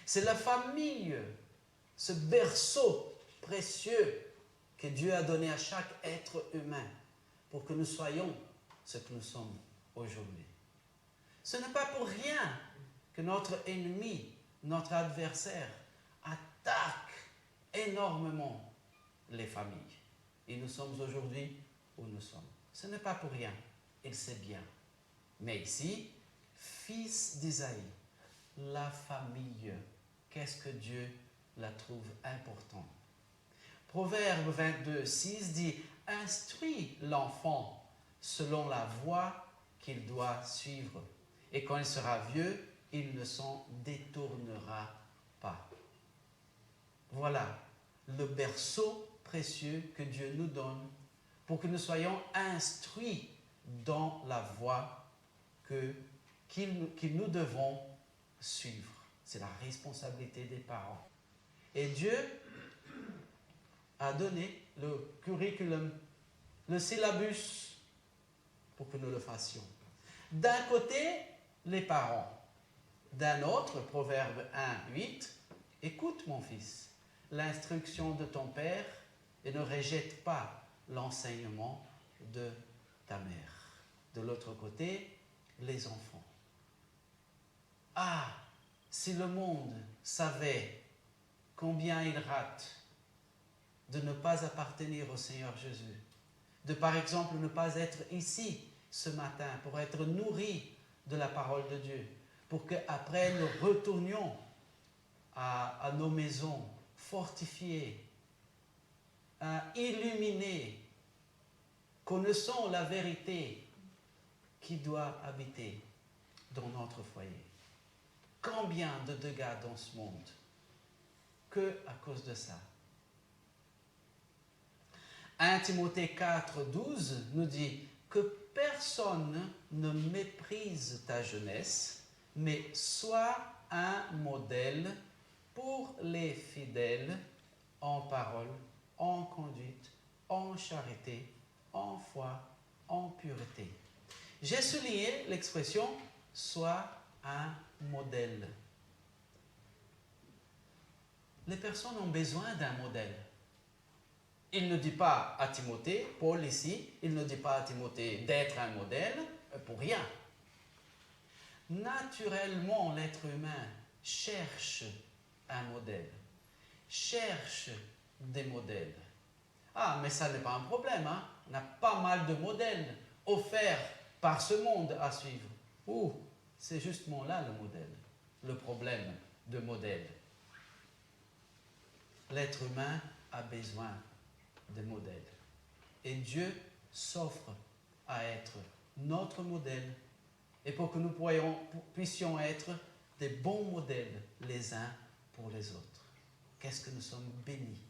C'est la famille, ce berceau précieux que Dieu a donné à chaque être humain pour que nous soyons ce que nous sommes aujourd'hui. Ce n'est pas pour rien que notre ennemi, notre adversaire, attaque énormément les familles. Et nous sommes aujourd'hui où nous sommes. Ce n'est pas pour rien, il sait bien. Mais ici, fils d'Isaïe, la famille, qu'est-ce que Dieu la trouve importante? Proverbe 22, 6 dit, « Instruis l'enfant selon la voie qu'il doit suivre, et quand il sera vieux, il ne s'en détournera pas. » Voilà le berceau précieux que Dieu nous donne pour que nous soyons instruits dans la voie que nous devons suivre. C'est la responsabilité des parents. Et Dieu a donné le curriculum, le syllabus pour que nous le fassions. D'un côté, les parents. D'un autre, Proverbe 1, 8, « Écoute, mon fils, l'instruction de ton père et ne rejette pas l'enseignement de ta mère. » De l'autre côté, les enfants. Ah, si le monde savait combien il rate de ne pas appartenir au Seigneur Jésus, de par exemple ne pas être ici ce matin pour être nourris de la parole de Dieu, pour qu'après nous retournions à nos maisons fortifiées, illuminées, connaissant la vérité qui doit habiter dans notre foyer. Combien de dégâts dans ce monde que à cause de ça. 1 Timothée 4, 12 nous dit que personne ne méprise ta jeunesse, mais sois un modèle pour les fidèles en parole, en conduite, en charité, en foi, en pureté. J'ai souligné l'expression « sois un modèle ». Les personnes ont besoin d'un modèle. Il ne dit pas à Timothée, Paul ici, il ne dit pas à Timothée d'être un modèle pour rien. Naturellement, l'être humain cherche un modèle, cherche des modèles. Ah, mais ça n'est pas un problème, hein? On a pas mal de modèles offerts par ce monde à suivre. Ouh, c'est justement là le modèle, le problème de modèle. L'être humain a besoin de modèles. Et Dieu s'offre à être notre modèle. Et pour que nous puissions être des bons modèles les uns pour les autres. Qu'est-ce que nous sommes bénis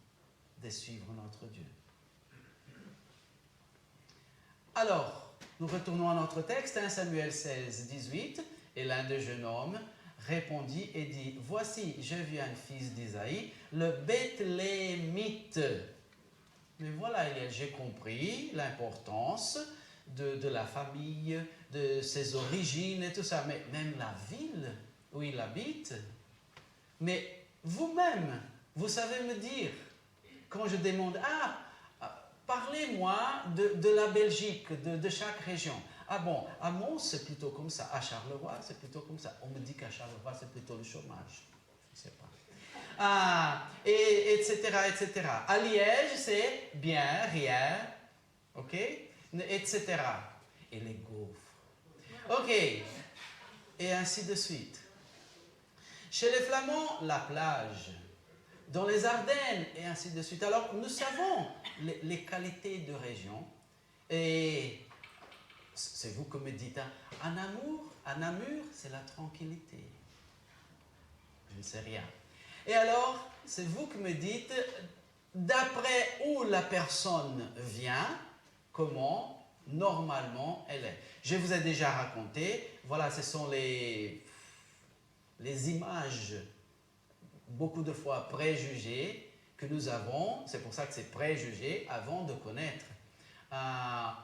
de suivre notre Dieu. Alors, nous retournons à notre texte, 1 Samuel 16, 18. Et l'un des jeunes hommes répondit et dit, « Voici, je viens fils d'Isaïe, le Bethlémite. » Mais voilà, j'ai compris l'importance de la famille, de ses origines et tout ça, mais même la ville où il habite. Mais vous-même, vous savez me dire, quand je demande, parlez-moi de la Belgique, de chaque région. Ah bon, à Mons, c'est plutôt comme ça. À Charleroi, c'est plutôt comme ça. On me dit qu'à Charleroi, c'est plutôt le chômage. Je ne sais pas. Etc., etc. À Liège, c'est bien, rien. OK? Etc. Et les gaufres. OK. Et ainsi de suite. Chez les Flamands, la plage. Dans les Ardennes, et ainsi de suite. Alors, nous savons les qualités de région. Et c'est vous qui me dites, à Namur, c'est la tranquillité. Je ne sais rien. Et alors, c'est vous qui me dites, d'après où la personne vient, comment, normalement, elle est. Je vous ai déjà raconté, voilà, ce sont les images, beaucoup de fois préjugées, que nous avons, c'est pour ça que c'est préjugé, avant de connaître.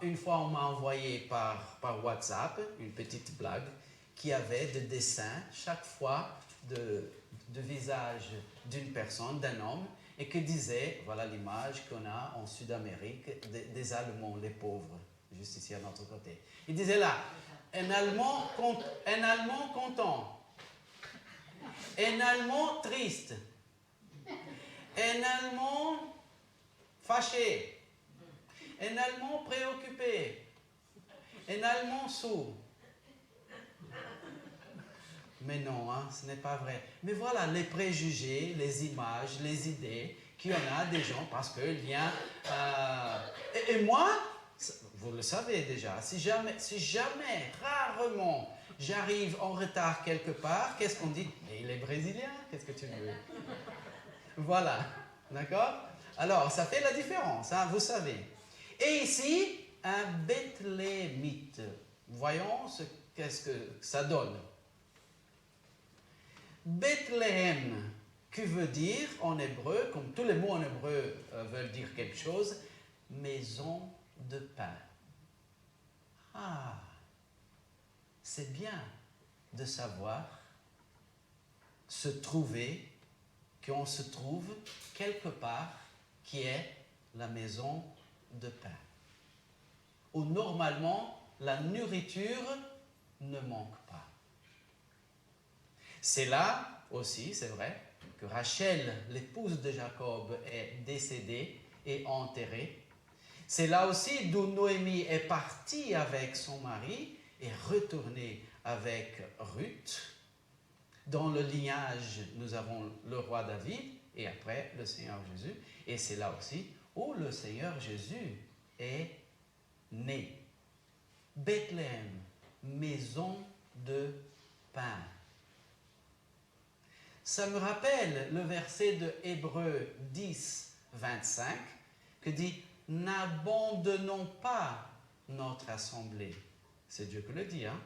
Une fois, on m'a envoyé par WhatsApp une petite blague qui avait des dessins, chaque fois, de visage d'une personne, d'un homme, et qui disait, voilà l'image qu'on a en Sud-Amérique, des Allemands, les pauvres, juste ici à notre côté. Il disait là, un Allemand content, un Allemand triste, un Allemand fâché, un Allemand préoccupé, un Allemand sourd. Mais non, hein, ce n'est pas vrai. Mais voilà, les préjugés, les images, les idées qu'il y en a des gens, parce qu'il y a... Et moi, vous le savez déjà, si jamais, rarement, j'arrive en retard quelque part, qu'est-ce qu'on dit? Mais il est brésilien, qu'est-ce que tu veux? Voilà, d'accord? Alors, ça fait la différence, hein, vous savez. Et ici, un Bethlémite. Voyons qu'est-ce que ça donne. Bethléem, qui veut dire en hébreu, comme tous les mots en hébreu veulent dire quelque chose, maison de pain. Ah, c'est bien de savoir se trouver, qu'on se trouve quelque part qui est la maison de pain, où normalement la nourriture ne manque pas. C'est là aussi, c'est vrai, que Rachel, l'épouse de Jacob, est décédée et enterrée. C'est là aussi d'où Noémie est partie avec son mari et retournée avec Ruth. Dans le lignage, nous avons le roi David et après le Seigneur Jésus. Et c'est là aussi où le Seigneur Jésus est né. Bethléem, maison de pain. Ça me rappelle le verset de Hébreux 10, 25, qui dit « n'abandonnons pas notre assemblée. C'est Dieu qui le dit, hein?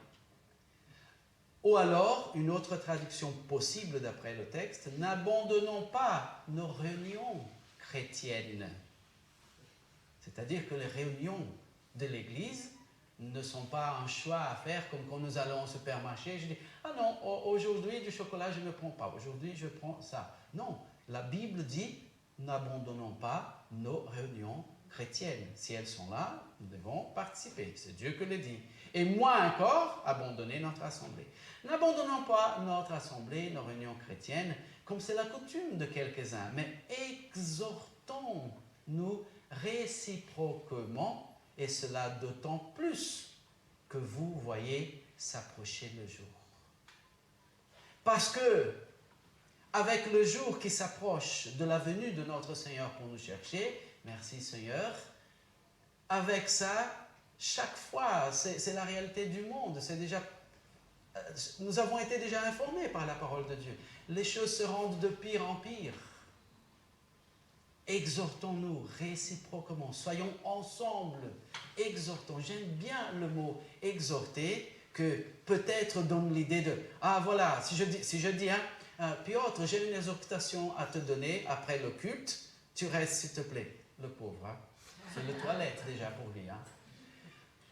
Ou alors, une autre traduction possible d'après le texte, n'abandonnons pas nos réunions chrétiennes. C'est-à-dire que les réunions de l'Église ne sont pas un choix à faire comme quand nous allons au supermarché. Je dis, ah non, aujourd'hui du chocolat je ne prends pas, aujourd'hui je prends ça. Non, la Bible dit, n'abandonnons pas nos réunions chrétiennes. Si elles sont là, nous devons participer. C'est Dieu qui le dit. Et moins encore, abandonner notre assemblée. N'abandonnons pas notre assemblée, nos réunions chrétiennes, comme c'est la coutume de quelques-uns, mais exhortons-nous réciproquement, et cela d'autant plus que vous voyez s'approcher le jour. Parce que, avec le jour qui s'approche de la venue de notre Seigneur pour nous chercher, merci Seigneur, avec ça, chaque fois, c'est la réalité du monde, c'est déjà, nous avons été déjà informés par la parole de Dieu. Les choses se rendent de pire en pire. Exhortons-nous réciproquement, soyons ensemble, exhortons. J'aime bien le mot exhorter, que peut-être donne l'idée de, ah voilà, si je dis, hein, Piotr, j'ai une exhortation à te donner après le culte, tu restes s'il te plaît. Le pauvre, hein? C'est le toilette déjà pour lui. Hein?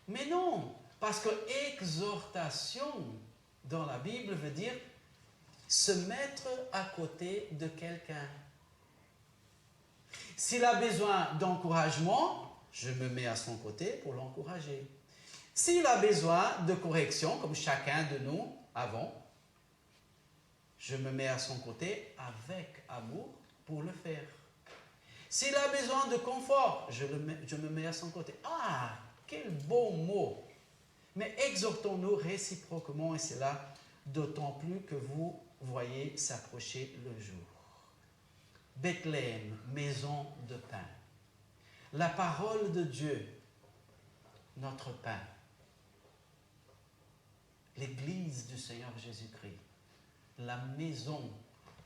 Mais non, parce que exhortation dans la Bible veut dire se mettre à côté de quelqu'un. S'il a besoin d'encouragement, je me mets à son côté pour l'encourager. S'il a besoin de correction, comme chacun de nous avons, je me mets à son côté avec amour pour le faire. S'il a besoin de confort, je me mets à son côté. Ah, quel beau mot! Mais exhortons-nous réciproquement, et c'est là d'autant plus que vous voyez s'approcher le jour. Bethléem, maison de pain. La parole de Dieu, notre pain. L'Église du Seigneur Jésus-Christ. La maison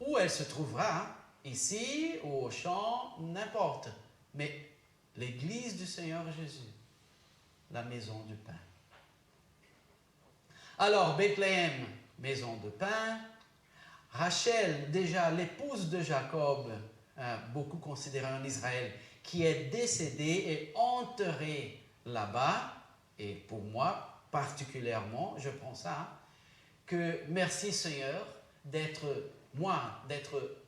où elle se trouvera, hein, ici ou au champ, n'importe. Mais l'Église du Seigneur Jésus, la maison du pain. Alors, Bethléem, maison de pain. Rachel, déjà l'épouse de Jacob, beaucoup considérée en Israël, qui est décédée et enterrée là-bas, et pour moi, particulièrement, je prends ça, hein, que merci Seigneur d'être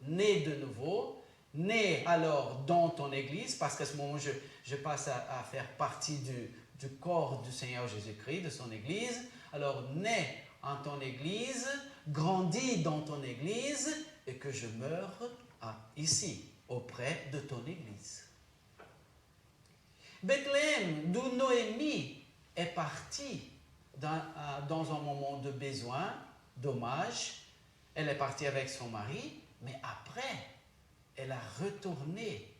né de nouveau, né alors dans ton Église, parce qu'à ce moment, je passe à faire partie du corps du Seigneur Jésus-Christ, de son Église. Alors, né en ton Église, grandis dans ton Église, et que je meure ici, auprès de ton Église. Bethléem, d'où Noémie est partie dans un moment de besoin, dommage. Elle est partie avec son mari, mais après, elle a retourné,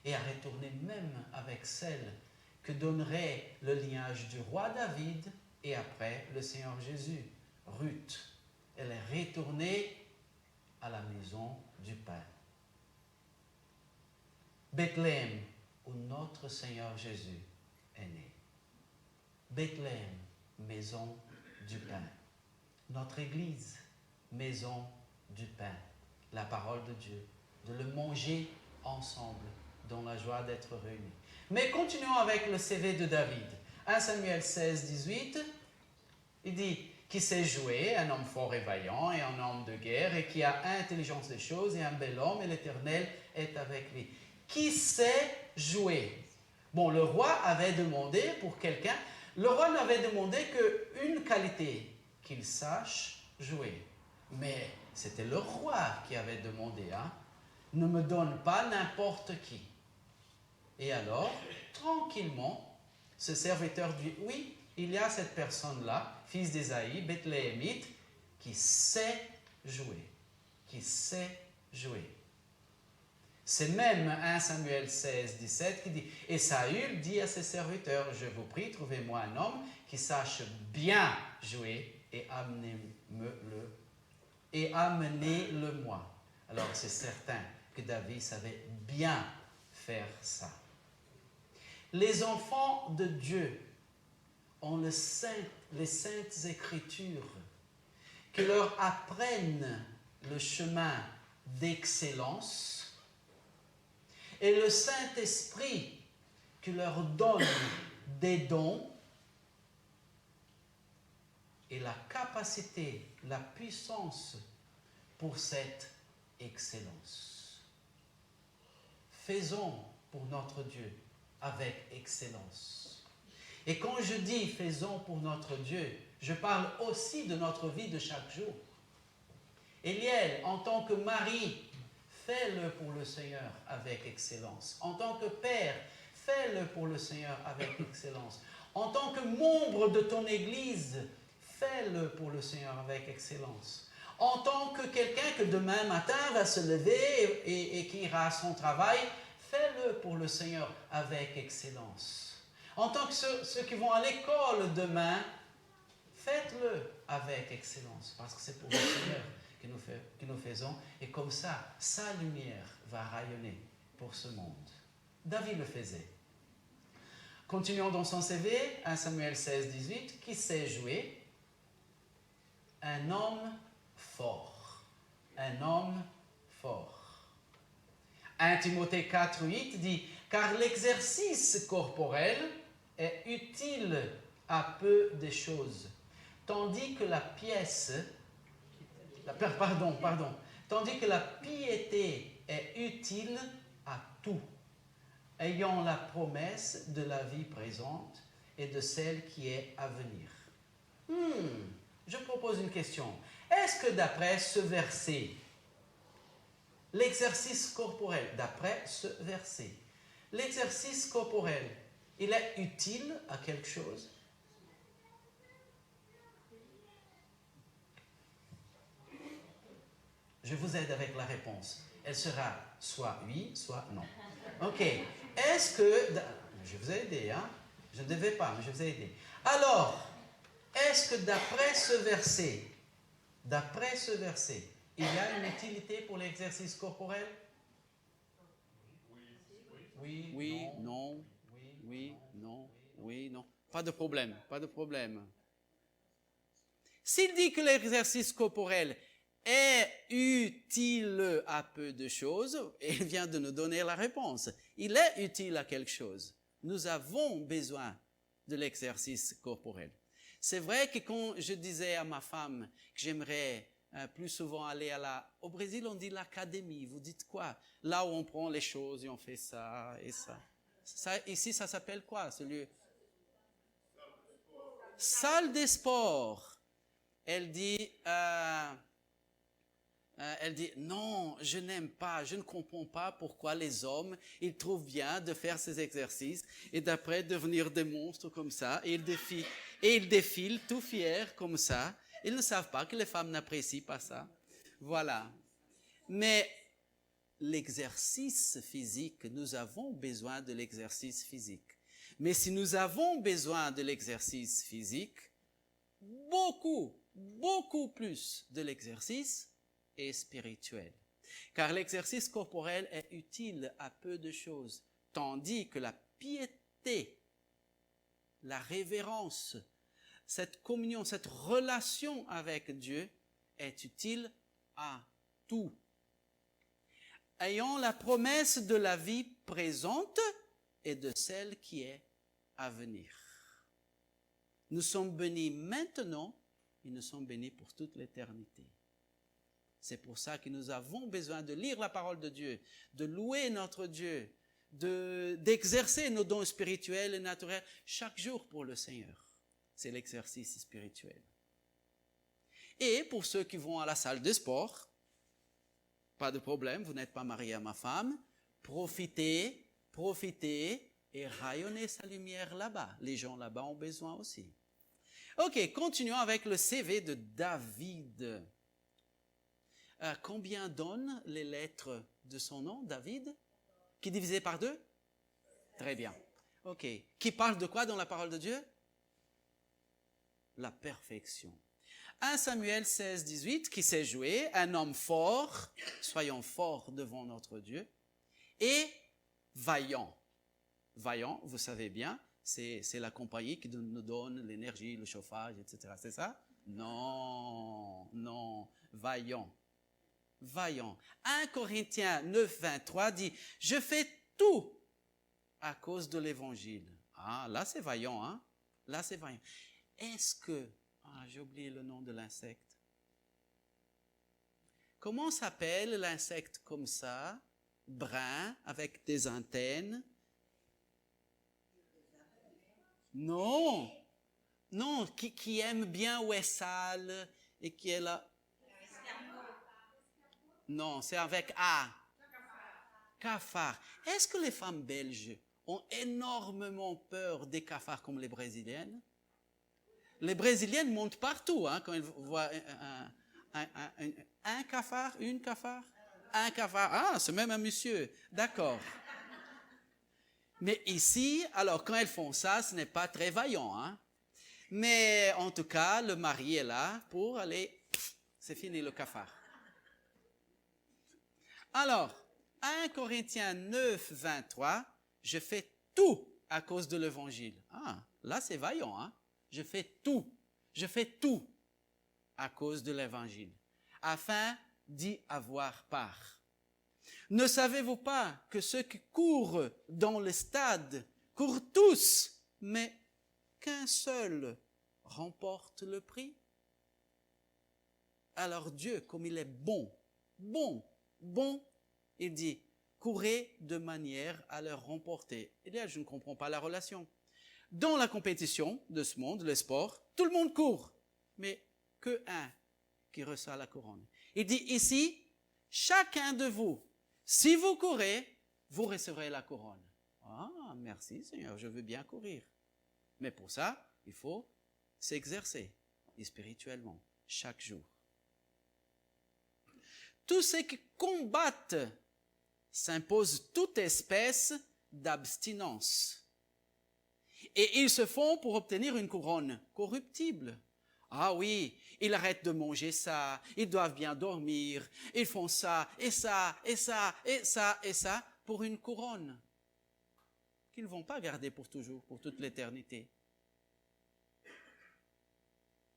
et a retourné même avec celle que donnerait le lignage du roi David, et après le Seigneur Jésus, Ruth. Elle est retournée à la maison du pain. Bethléem, où notre Seigneur Jésus est né. Bethléem, maison du pain. Notre Église, maison du pain. La parole de Dieu. De le manger ensemble, dans la joie d'être réunis. Mais continuons avec le CV de David. 1 Samuel 16, 18, il dit, qui sait jouer, un homme fort et vaillant, et un homme de guerre, et qui a intelligence des choses, et un bel homme, et l'Éternel est avec lui. Qui sait jouer? Bon, le roi avait demandé pour quelqu'un, le roi n'avait demandé qu'une qualité, qu'il sache jouer. Mais c'était le roi qui avait demandé, hein, ne me donne pas n'importe qui. Et alors, tranquillement, ce serviteur dit, oui, il y a cette personne-là, fils d'Ésaïe, Bethléemite, qui sait jouer. Qui sait jouer. C'est même 1 Samuel 16, 17 qui dit, et Saül dit à ses serviteurs, je vous prie, trouvez-moi un homme qui sache bien jouer et amenez-le moi. Alors c'est certain que David savait bien faire ça. Les enfants de Dieu ont les saintes Écritures qui leur apprennent le chemin d'excellence et le Saint-Esprit qui leur donne des dons et la capacité, la puissance pour cette excellence. Faisons pour notre Dieu avec excellence. Et quand je dis faisons pour notre Dieu, je parle aussi de notre vie de chaque jour. Eliel, en tant que mari, fais-le pour le Seigneur avec excellence. En tant que père, fais-le pour le Seigneur avec excellence. En tant que membre de ton Église, fais-le pour le Seigneur avec excellence. En tant que quelqu'un que demain matin va se lever et qui ira à son travail, fais-le pour le Seigneur avec excellence. En tant que ceux qui vont à l'école demain, faites-le avec excellence, parce que c'est pour le Seigneur que nous faisons, et comme ça, sa lumière va rayonner pour ce monde. David le faisait. Continuons dans son CV, 1 Samuel 16, 18, qui sait jouer? Un homme fort. Un homme fort. 1 Timothée 4, 8 dit, car l'exercice corporel est utile à peu de choses, tandis que la tandis que la piété est utile à tout, ayant la promesse de la vie présente et de celle qui est à venir. Je propose une question. Est-ce que d'après ce verset, l'exercice corporel, d'après ce verset, l'exercice corporel, il est utile à quelque chose? Je vous aide avec la réponse. Elle sera soit oui, soit non. Ok. Est-ce que... Je vous ai aidé, hein? Je ne devais pas, mais je vous ai aidé. Alors, est-ce que d'après ce verset, il y a une utilité pour l'exercice corporel? Oui, non. Oui, non. Pas de problème. S'il dit que l'exercice corporel est utile à peu de choses, il vient de nous donner la réponse. Il est utile à quelque chose. Nous avons besoin de l'exercice corporel. C'est vrai que quand je disais à ma femme que j'aimerais plus souvent aller au Brésil, on dit l'académie. Vous dites quoi? Là où on prend les choses et on fait ça et ça. Ici, ça s'appelle quoi, ce lieu? Salle des sports. Elle dit, non, je n'aime pas, je ne comprends pas pourquoi les hommes, ils trouvent bien de faire ces exercices et d'après devenir des monstres comme ça, et ils défilent tout fiers comme ça. Ils ne savent pas que les femmes n'apprécient pas ça. Voilà. Mais l'exercice physique, nous avons besoin de l'exercice physique. Mais si nous avons besoin de l'exercice physique, beaucoup plus de l'exercice est spirituel. Car l'exercice corporel est utile à peu de choses, tandis que la piété, la révérence, cette communion, cette relation avec Dieu est utile à tout. Ayant la promesse de la vie présente et de celle qui est à venir. Nous sommes bénis maintenant et nous sommes bénis pour toute l'éternité. C'est pour ça que nous avons besoin de lire la parole de Dieu, de louer notre Dieu, d'exercer nos dons spirituels et naturels chaque jour pour le Seigneur. C'est l'exercice spirituel. Et pour ceux qui vont à la salle de sport, pas de problème, vous n'êtes pas marié à ma femme, profitez et rayonnez sa lumière là-bas. Les gens là-bas ont besoin aussi. Ok, continuons avec le CV de David. Combien donnent les lettres de son nom, David? Qui est divisé par 2? Très bien. Ok. Qui parle de quoi dans la parole de Dieu? La perfection. 1 Samuel 16, 18, qui sait jouer, un homme fort, soyons forts devant notre Dieu, et vaillant. Vaillant, vous savez bien, c'est la compagnie qui nous donne l'énergie, le chauffage, etc. C'est ça? Non, non, vaillant. Vaillant. 1 Corinthiens 9, 23 dit, je fais tout à cause de l'évangile. Ah, là c'est vaillant, hein? Là c'est vaillant. Est-ce que, j'ai oublié le nom de l'insecte. Comment s'appelle l'insecte comme ça, brun, avec des antennes? Non, non, qui aime bien où est sale et qui est là. Non, c'est avec A. Cafard. Est-ce que les femmes belges ont énormément peur des cafards comme les brésiliennes? Les brésiliennes montent partout hein, quand elles voient un cafard, une cafard, un cafard. Ah, c'est même un monsieur. D'accord. Mais ici, alors quand elles font ça, ce n'est pas très vaillant. Hein? Mais en tout cas, le mari est là pour aller, c'est fini le cafard. Alors, 1 Corinthiens 9, 23, je fais tout à cause de l'évangile. Ah, là c'est vaillant, hein? Je fais tout à cause de l'évangile, afin d'y avoir part. Ne savez-vous pas que ceux qui courent dans le stade courent tous, mais qu'un seul remporte le prix? Alors Dieu, comme il est bon, il dit, courez de manière à le remporter. Et là, je ne comprends pas la relation. Dans la compétition de ce monde, le sport, tout le monde court, mais que un qui reçoit la couronne. Il dit ici, chacun de vous, si vous courez, vous recevrez la couronne. Ah, merci Seigneur, je veux bien courir. Mais pour ça, il faut s'exercer spirituellement chaque jour. Tous ceux qui combattent s'imposent toute espèce d'abstinence. Et ils se font pour obtenir une couronne corruptible. Ah oui, ils arrêtent de manger ça, ils doivent bien dormir, ils font ça, et ça, et ça, et ça, et ça, pour une couronne qu'ils ne vont pas garder pour toujours, pour toute l'éternité.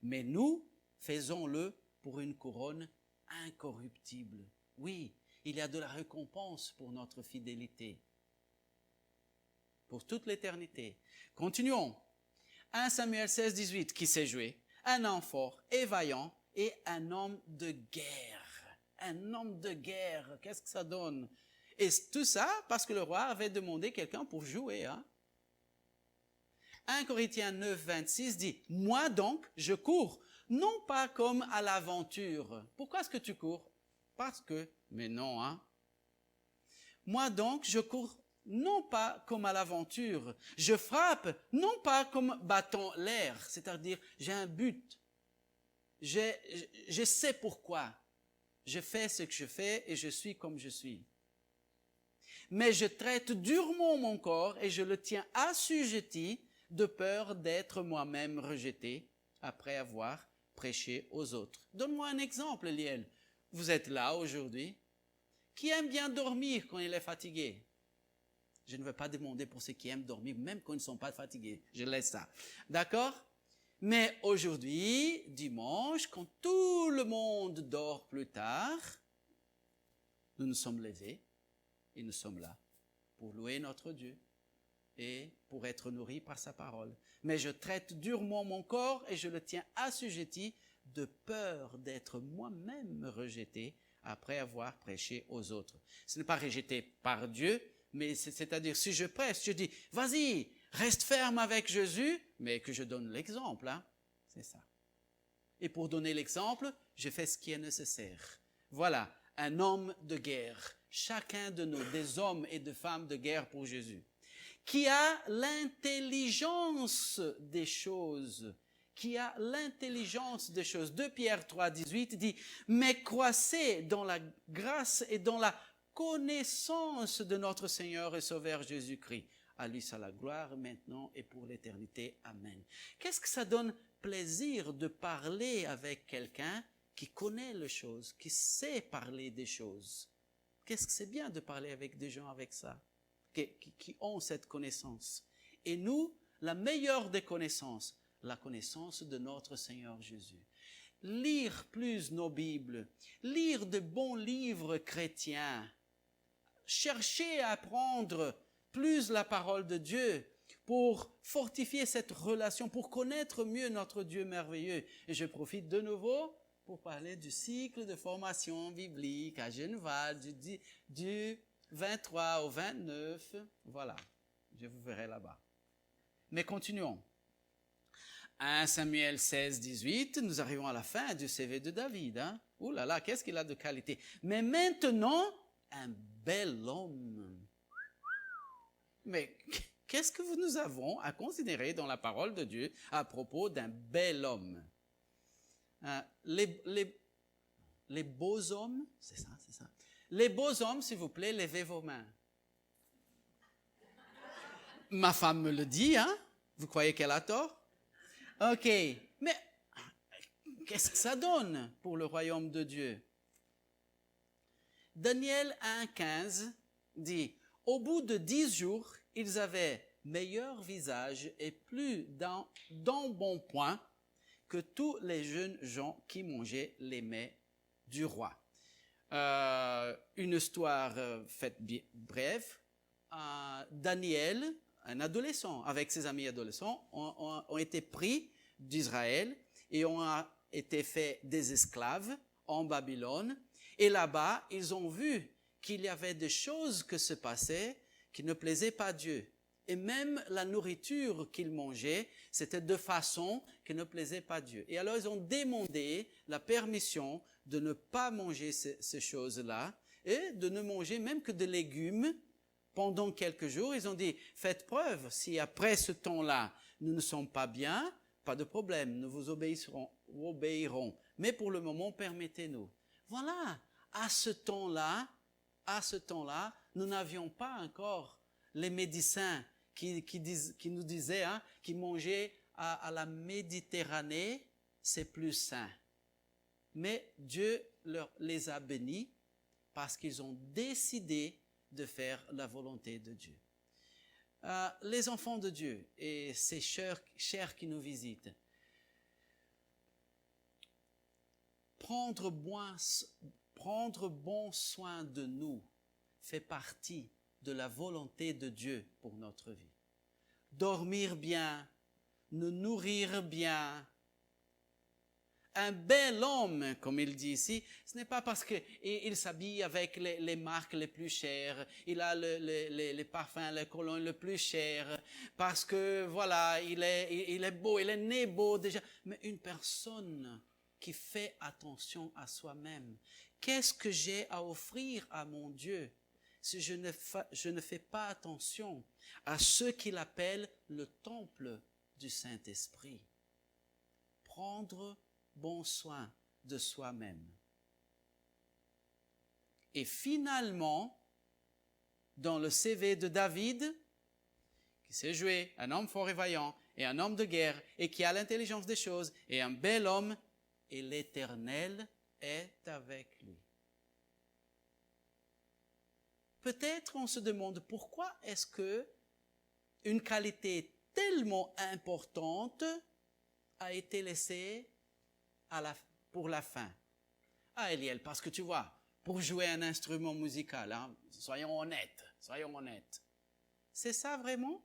Mais nous, faisons-le pour une couronne incorruptible. Oui, il y a de la récompense pour notre fidélité, pour toute l'éternité. Continuons. 1 Samuel 16, 18, qui sait jouer? Un homme fort et vaillant et un homme de guerre. Un homme de guerre, qu'est-ce que ça donne? Et tout ça parce que le roi avait demandé quelqu'un pour jouer. Hein? 1 Corinthiens 9, 26 dit, moi donc, je cours, non pas comme à l'aventure. Pourquoi est-ce que tu cours? Parce que, mais non, hein. Moi donc, je cours non pas comme à l'aventure. Je frappe non pas comme battant l'air, c'est-à-dire j'ai un but. Je sais pourquoi. Je fais ce que je fais et je suis comme je suis. Mais je traite durement mon corps et je le tiens assujetti de peur d'être moi-même rejeté après avoir prêché aux autres. Donne-moi un exemple, Liel. Vous êtes là aujourd'hui. Qui aime bien dormir quand il est fatigué? Je ne veux pas demander pour ceux qui aiment dormir, même quand ils ne sont pas fatigués. Je laisse ça. D'accord? Mais aujourd'hui, dimanche, quand tout le monde dort plus tard, nous nous sommes levés et nous sommes là pour louer notre Dieu et pour être nourris par sa parole. Mais je traite durement mon corps et je le tiens assujetti de peur d'être moi-même rejeté après avoir prêché aux autres. Ce n'est pas rejeté par Dieu, mais c'est-à-dire si je prêche, je dis, vas-y, reste ferme avec Jésus, mais que je donne l'exemple, hein? C'est ça. Et pour donner l'exemple, je fais ce qui est nécessaire. Voilà, un homme de guerre, chacun de nous, des hommes et des femmes de guerre pour Jésus, qui a l'intelligence des choses, 2 Pierre 3, 18 dit, mais croissez dans la grâce et dans la connaissance de notre Seigneur et Sauveur Jésus-Christ. À lui soit la gloire maintenant et pour l'éternité. Amen. Qu'est-ce que ça donne plaisir de parler avec quelqu'un qui connaît les choses, qui sait parler des choses? Qu'est-ce que c'est bien de parler avec des gens avec ça? qui ont cette connaissance. Et nous, la meilleure des connaissances, la connaissance de notre Seigneur Jésus. Lire plus nos Bibles, lire de bons livres chrétiens, chercher à apprendre plus la parole de Dieu pour fortifier cette relation, pour connaître mieux notre Dieu merveilleux. Et je profite de nouveau pour parler du cycle de formation biblique à Genval du 23 au 29. Voilà, je vous verrai là-bas. Mais continuons. 1 Samuel 16, 18, nous arrivons à la fin du CV de David. Hein? Ouh là là, qu'est-ce qu'il a de qualité. Mais maintenant, un bel homme. Mais qu'est-ce que nous avons à considérer dans la parole de Dieu à propos d'un bel homme? Les beaux hommes, c'est ça. Les beaux hommes, s'il vous plaît, levez vos mains. Ma femme me le dit, hein? Vous croyez qu'elle a tort? Ok, mais qu'est-ce que ça donne pour le royaume de Dieu? Daniel 1,15 dit, au bout de 10 jours, ils avaient meilleur visage et plus d'embonpoint que tous les jeunes gens qui mangeaient les mets du roi. Une histoire faite brève. Daniel, un adolescent, avec ses amis adolescents, ont été pris d'Israël et ont été faits des esclaves en Babylone. Et là-bas, ils ont vu qu'il y avait des choses qui se passaient qui ne plaisaient pas à Dieu. Et même la nourriture qu'ils mangeaient, c'était de façon qui ne plaisait pas à Dieu. Et alors, ils ont demandé la permission de ne pas manger ces choses-là et de ne manger même que des légumes pendant quelques jours. Ils ont dit, faites preuve, si après ce temps-là, nous ne sommes pas bien, pas de problème, nous vous obéirons. Mais pour le moment, permettez-nous. Voilà, à ce temps-là, nous n'avions pas encore les médecins qui nous disaient, hein, qui mangeaient à la Méditerranée, c'est plus sain. Mais Dieu les a bénis parce qu'ils ont décidé de faire la volonté de Dieu. Les enfants de Dieu et ces chers qui nous visitent, prendre bon soin de nous fait partie de la volonté de Dieu pour notre vie. Dormir bien, nous nourrir bien. Un bel homme, comme il dit ici, ce n'est pas parce qu'il s'habille avec les marques les plus chères, il a les parfums, les colognes les plus chers, parce que voilà, il est beau, il est né beau déjà. Mais une personne qui fait attention à soi-même. Qu'est-ce que j'ai à offrir à mon Dieu si je ne fais pas attention à ce qu'il appelle le temple du Saint-Esprit? Prendre bon soin de soi-même. Et finalement, dans le CV de David, qui s'est joué un homme fort et vaillant, et un homme de guerre, et qui a l'intelligence des choses, et un bel homme, et l'Éternel est avec lui. Peut-être on se demande pourquoi est-ce que une qualité tellement importante a été laissée pour la fin. Ah, Eliel, parce que tu vois, pour jouer un instrument musical, hein, soyons honnêtes. C'est ça vraiment?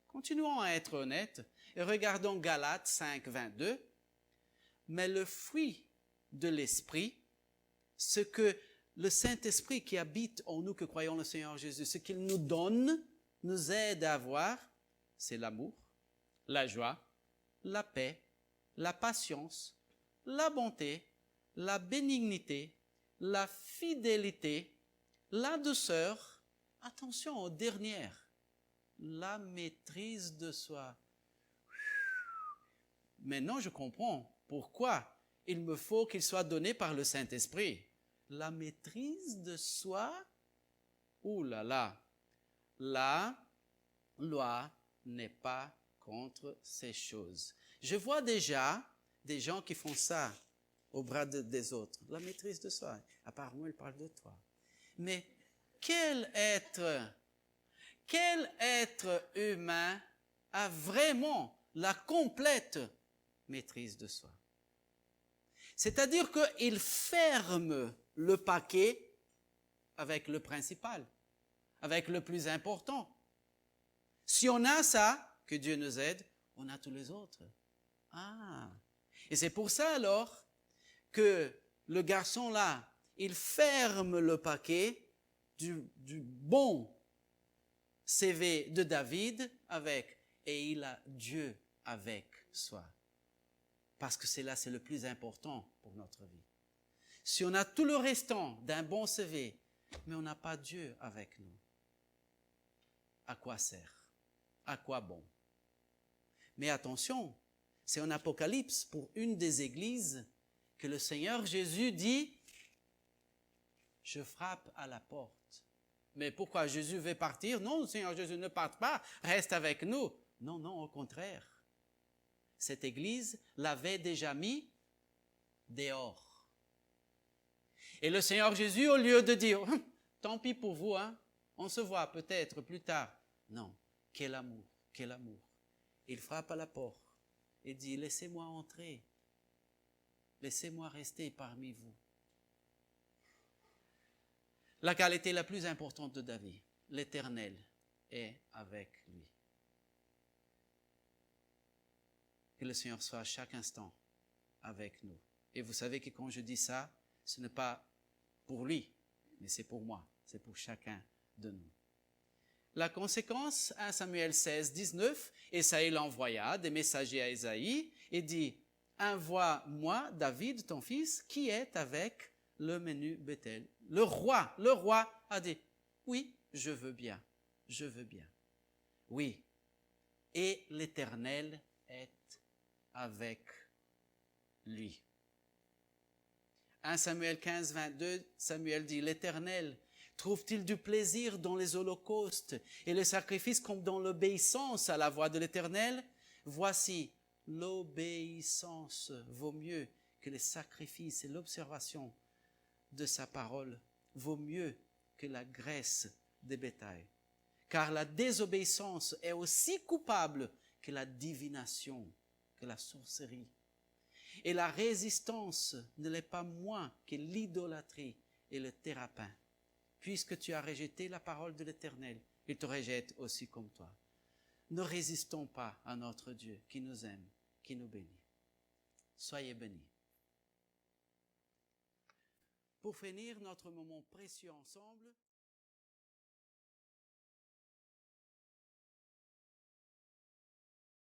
Continuons à être honnêtes et regardons Galates 5, 22. Mais le fruit de l'Esprit, ce que le Saint-Esprit qui habite en nous, que croyons le Seigneur Jésus, ce qu'il nous donne, nous aide à avoir, c'est l'amour, la joie, la paix, la patience, la bonté, la bénignité, la fidélité, la douceur, attention aux dernières, la maîtrise de soi. Maintenant, je comprends pourquoi il me faut qu'il soit donné par le Saint-Esprit. La maîtrise de soi, ouh là là, la loi n'est pas contre ces choses. Je vois déjà des gens qui font ça au bras des autres. La maîtrise de soi. Apparemment, il parle de toi. Mais quel être quel être humain a vraiment la complète maîtrise de soi? C'est-à-dire qu'il ferme le paquet avec le principal, avec le plus important. Si on a ça, que Dieu nous aide, on a tous les autres. Ah! Et c'est pour ça alors que le garçon là, il ferme le paquet du bon CV de David avec, et il a Dieu avec soi. Parce que c'est le plus important pour notre vie. Si on a tout le restant d'un bon CV, mais on n'a pas Dieu avec nous, à quoi sert? À quoi bon? Mais attention, c'est en Apocalypse, pour une des églises, que le Seigneur Jésus dit, je frappe à la porte. Mais pourquoi Jésus veut partir? Non, le Seigneur Jésus ne part pas, reste avec nous. Non, non, au contraire. Cette église l'avait déjà mis dehors. Et le Seigneur Jésus, au lieu de dire, tant pis pour vous, hein, on se voit peut-être plus tard. Non, quel amour, quel amour. Il frappe à la porte et dit, laissez-moi entrer, laissez-moi rester parmi vous. La qualité la plus importante de David, l'Éternel est avec lui. Que le Seigneur soit à chaque instant avec nous. Et vous savez que quand je dis ça, ce n'est pas pour lui, mais c'est pour moi, c'est pour chacun de nous. La conséquence, 1 Samuel 16, 19, Esaïe l'envoya des messagers à Ésaïe et dit, envoie-moi David, ton fils, qui est avec le menu Bethel. Le roi a dit, oui, je veux bien. Oui, et l'Éternel est avec lui. 1 Samuel 15, 22, Samuel dit, l'Éternel trouve-t-il du plaisir dans les holocaustes et les sacrifices comme dans l'obéissance à la voix de l'Éternel? Voici, l'obéissance vaut mieux que les sacrifices et l'observation de sa parole vaut mieux que la graisse des bétails. Car la désobéissance est aussi coupable que la divination, que la sorcellerie. Et la résistance ne l'est pas moins que l'idolâtrie et le thérapin. Puisque tu as rejeté la parole de l'Éternel, il te rejette aussi comme toi. Ne résistons pas à notre Dieu qui nous aime, qui nous bénit. Soyez bénis. Pour finir notre moment précieux ensemble,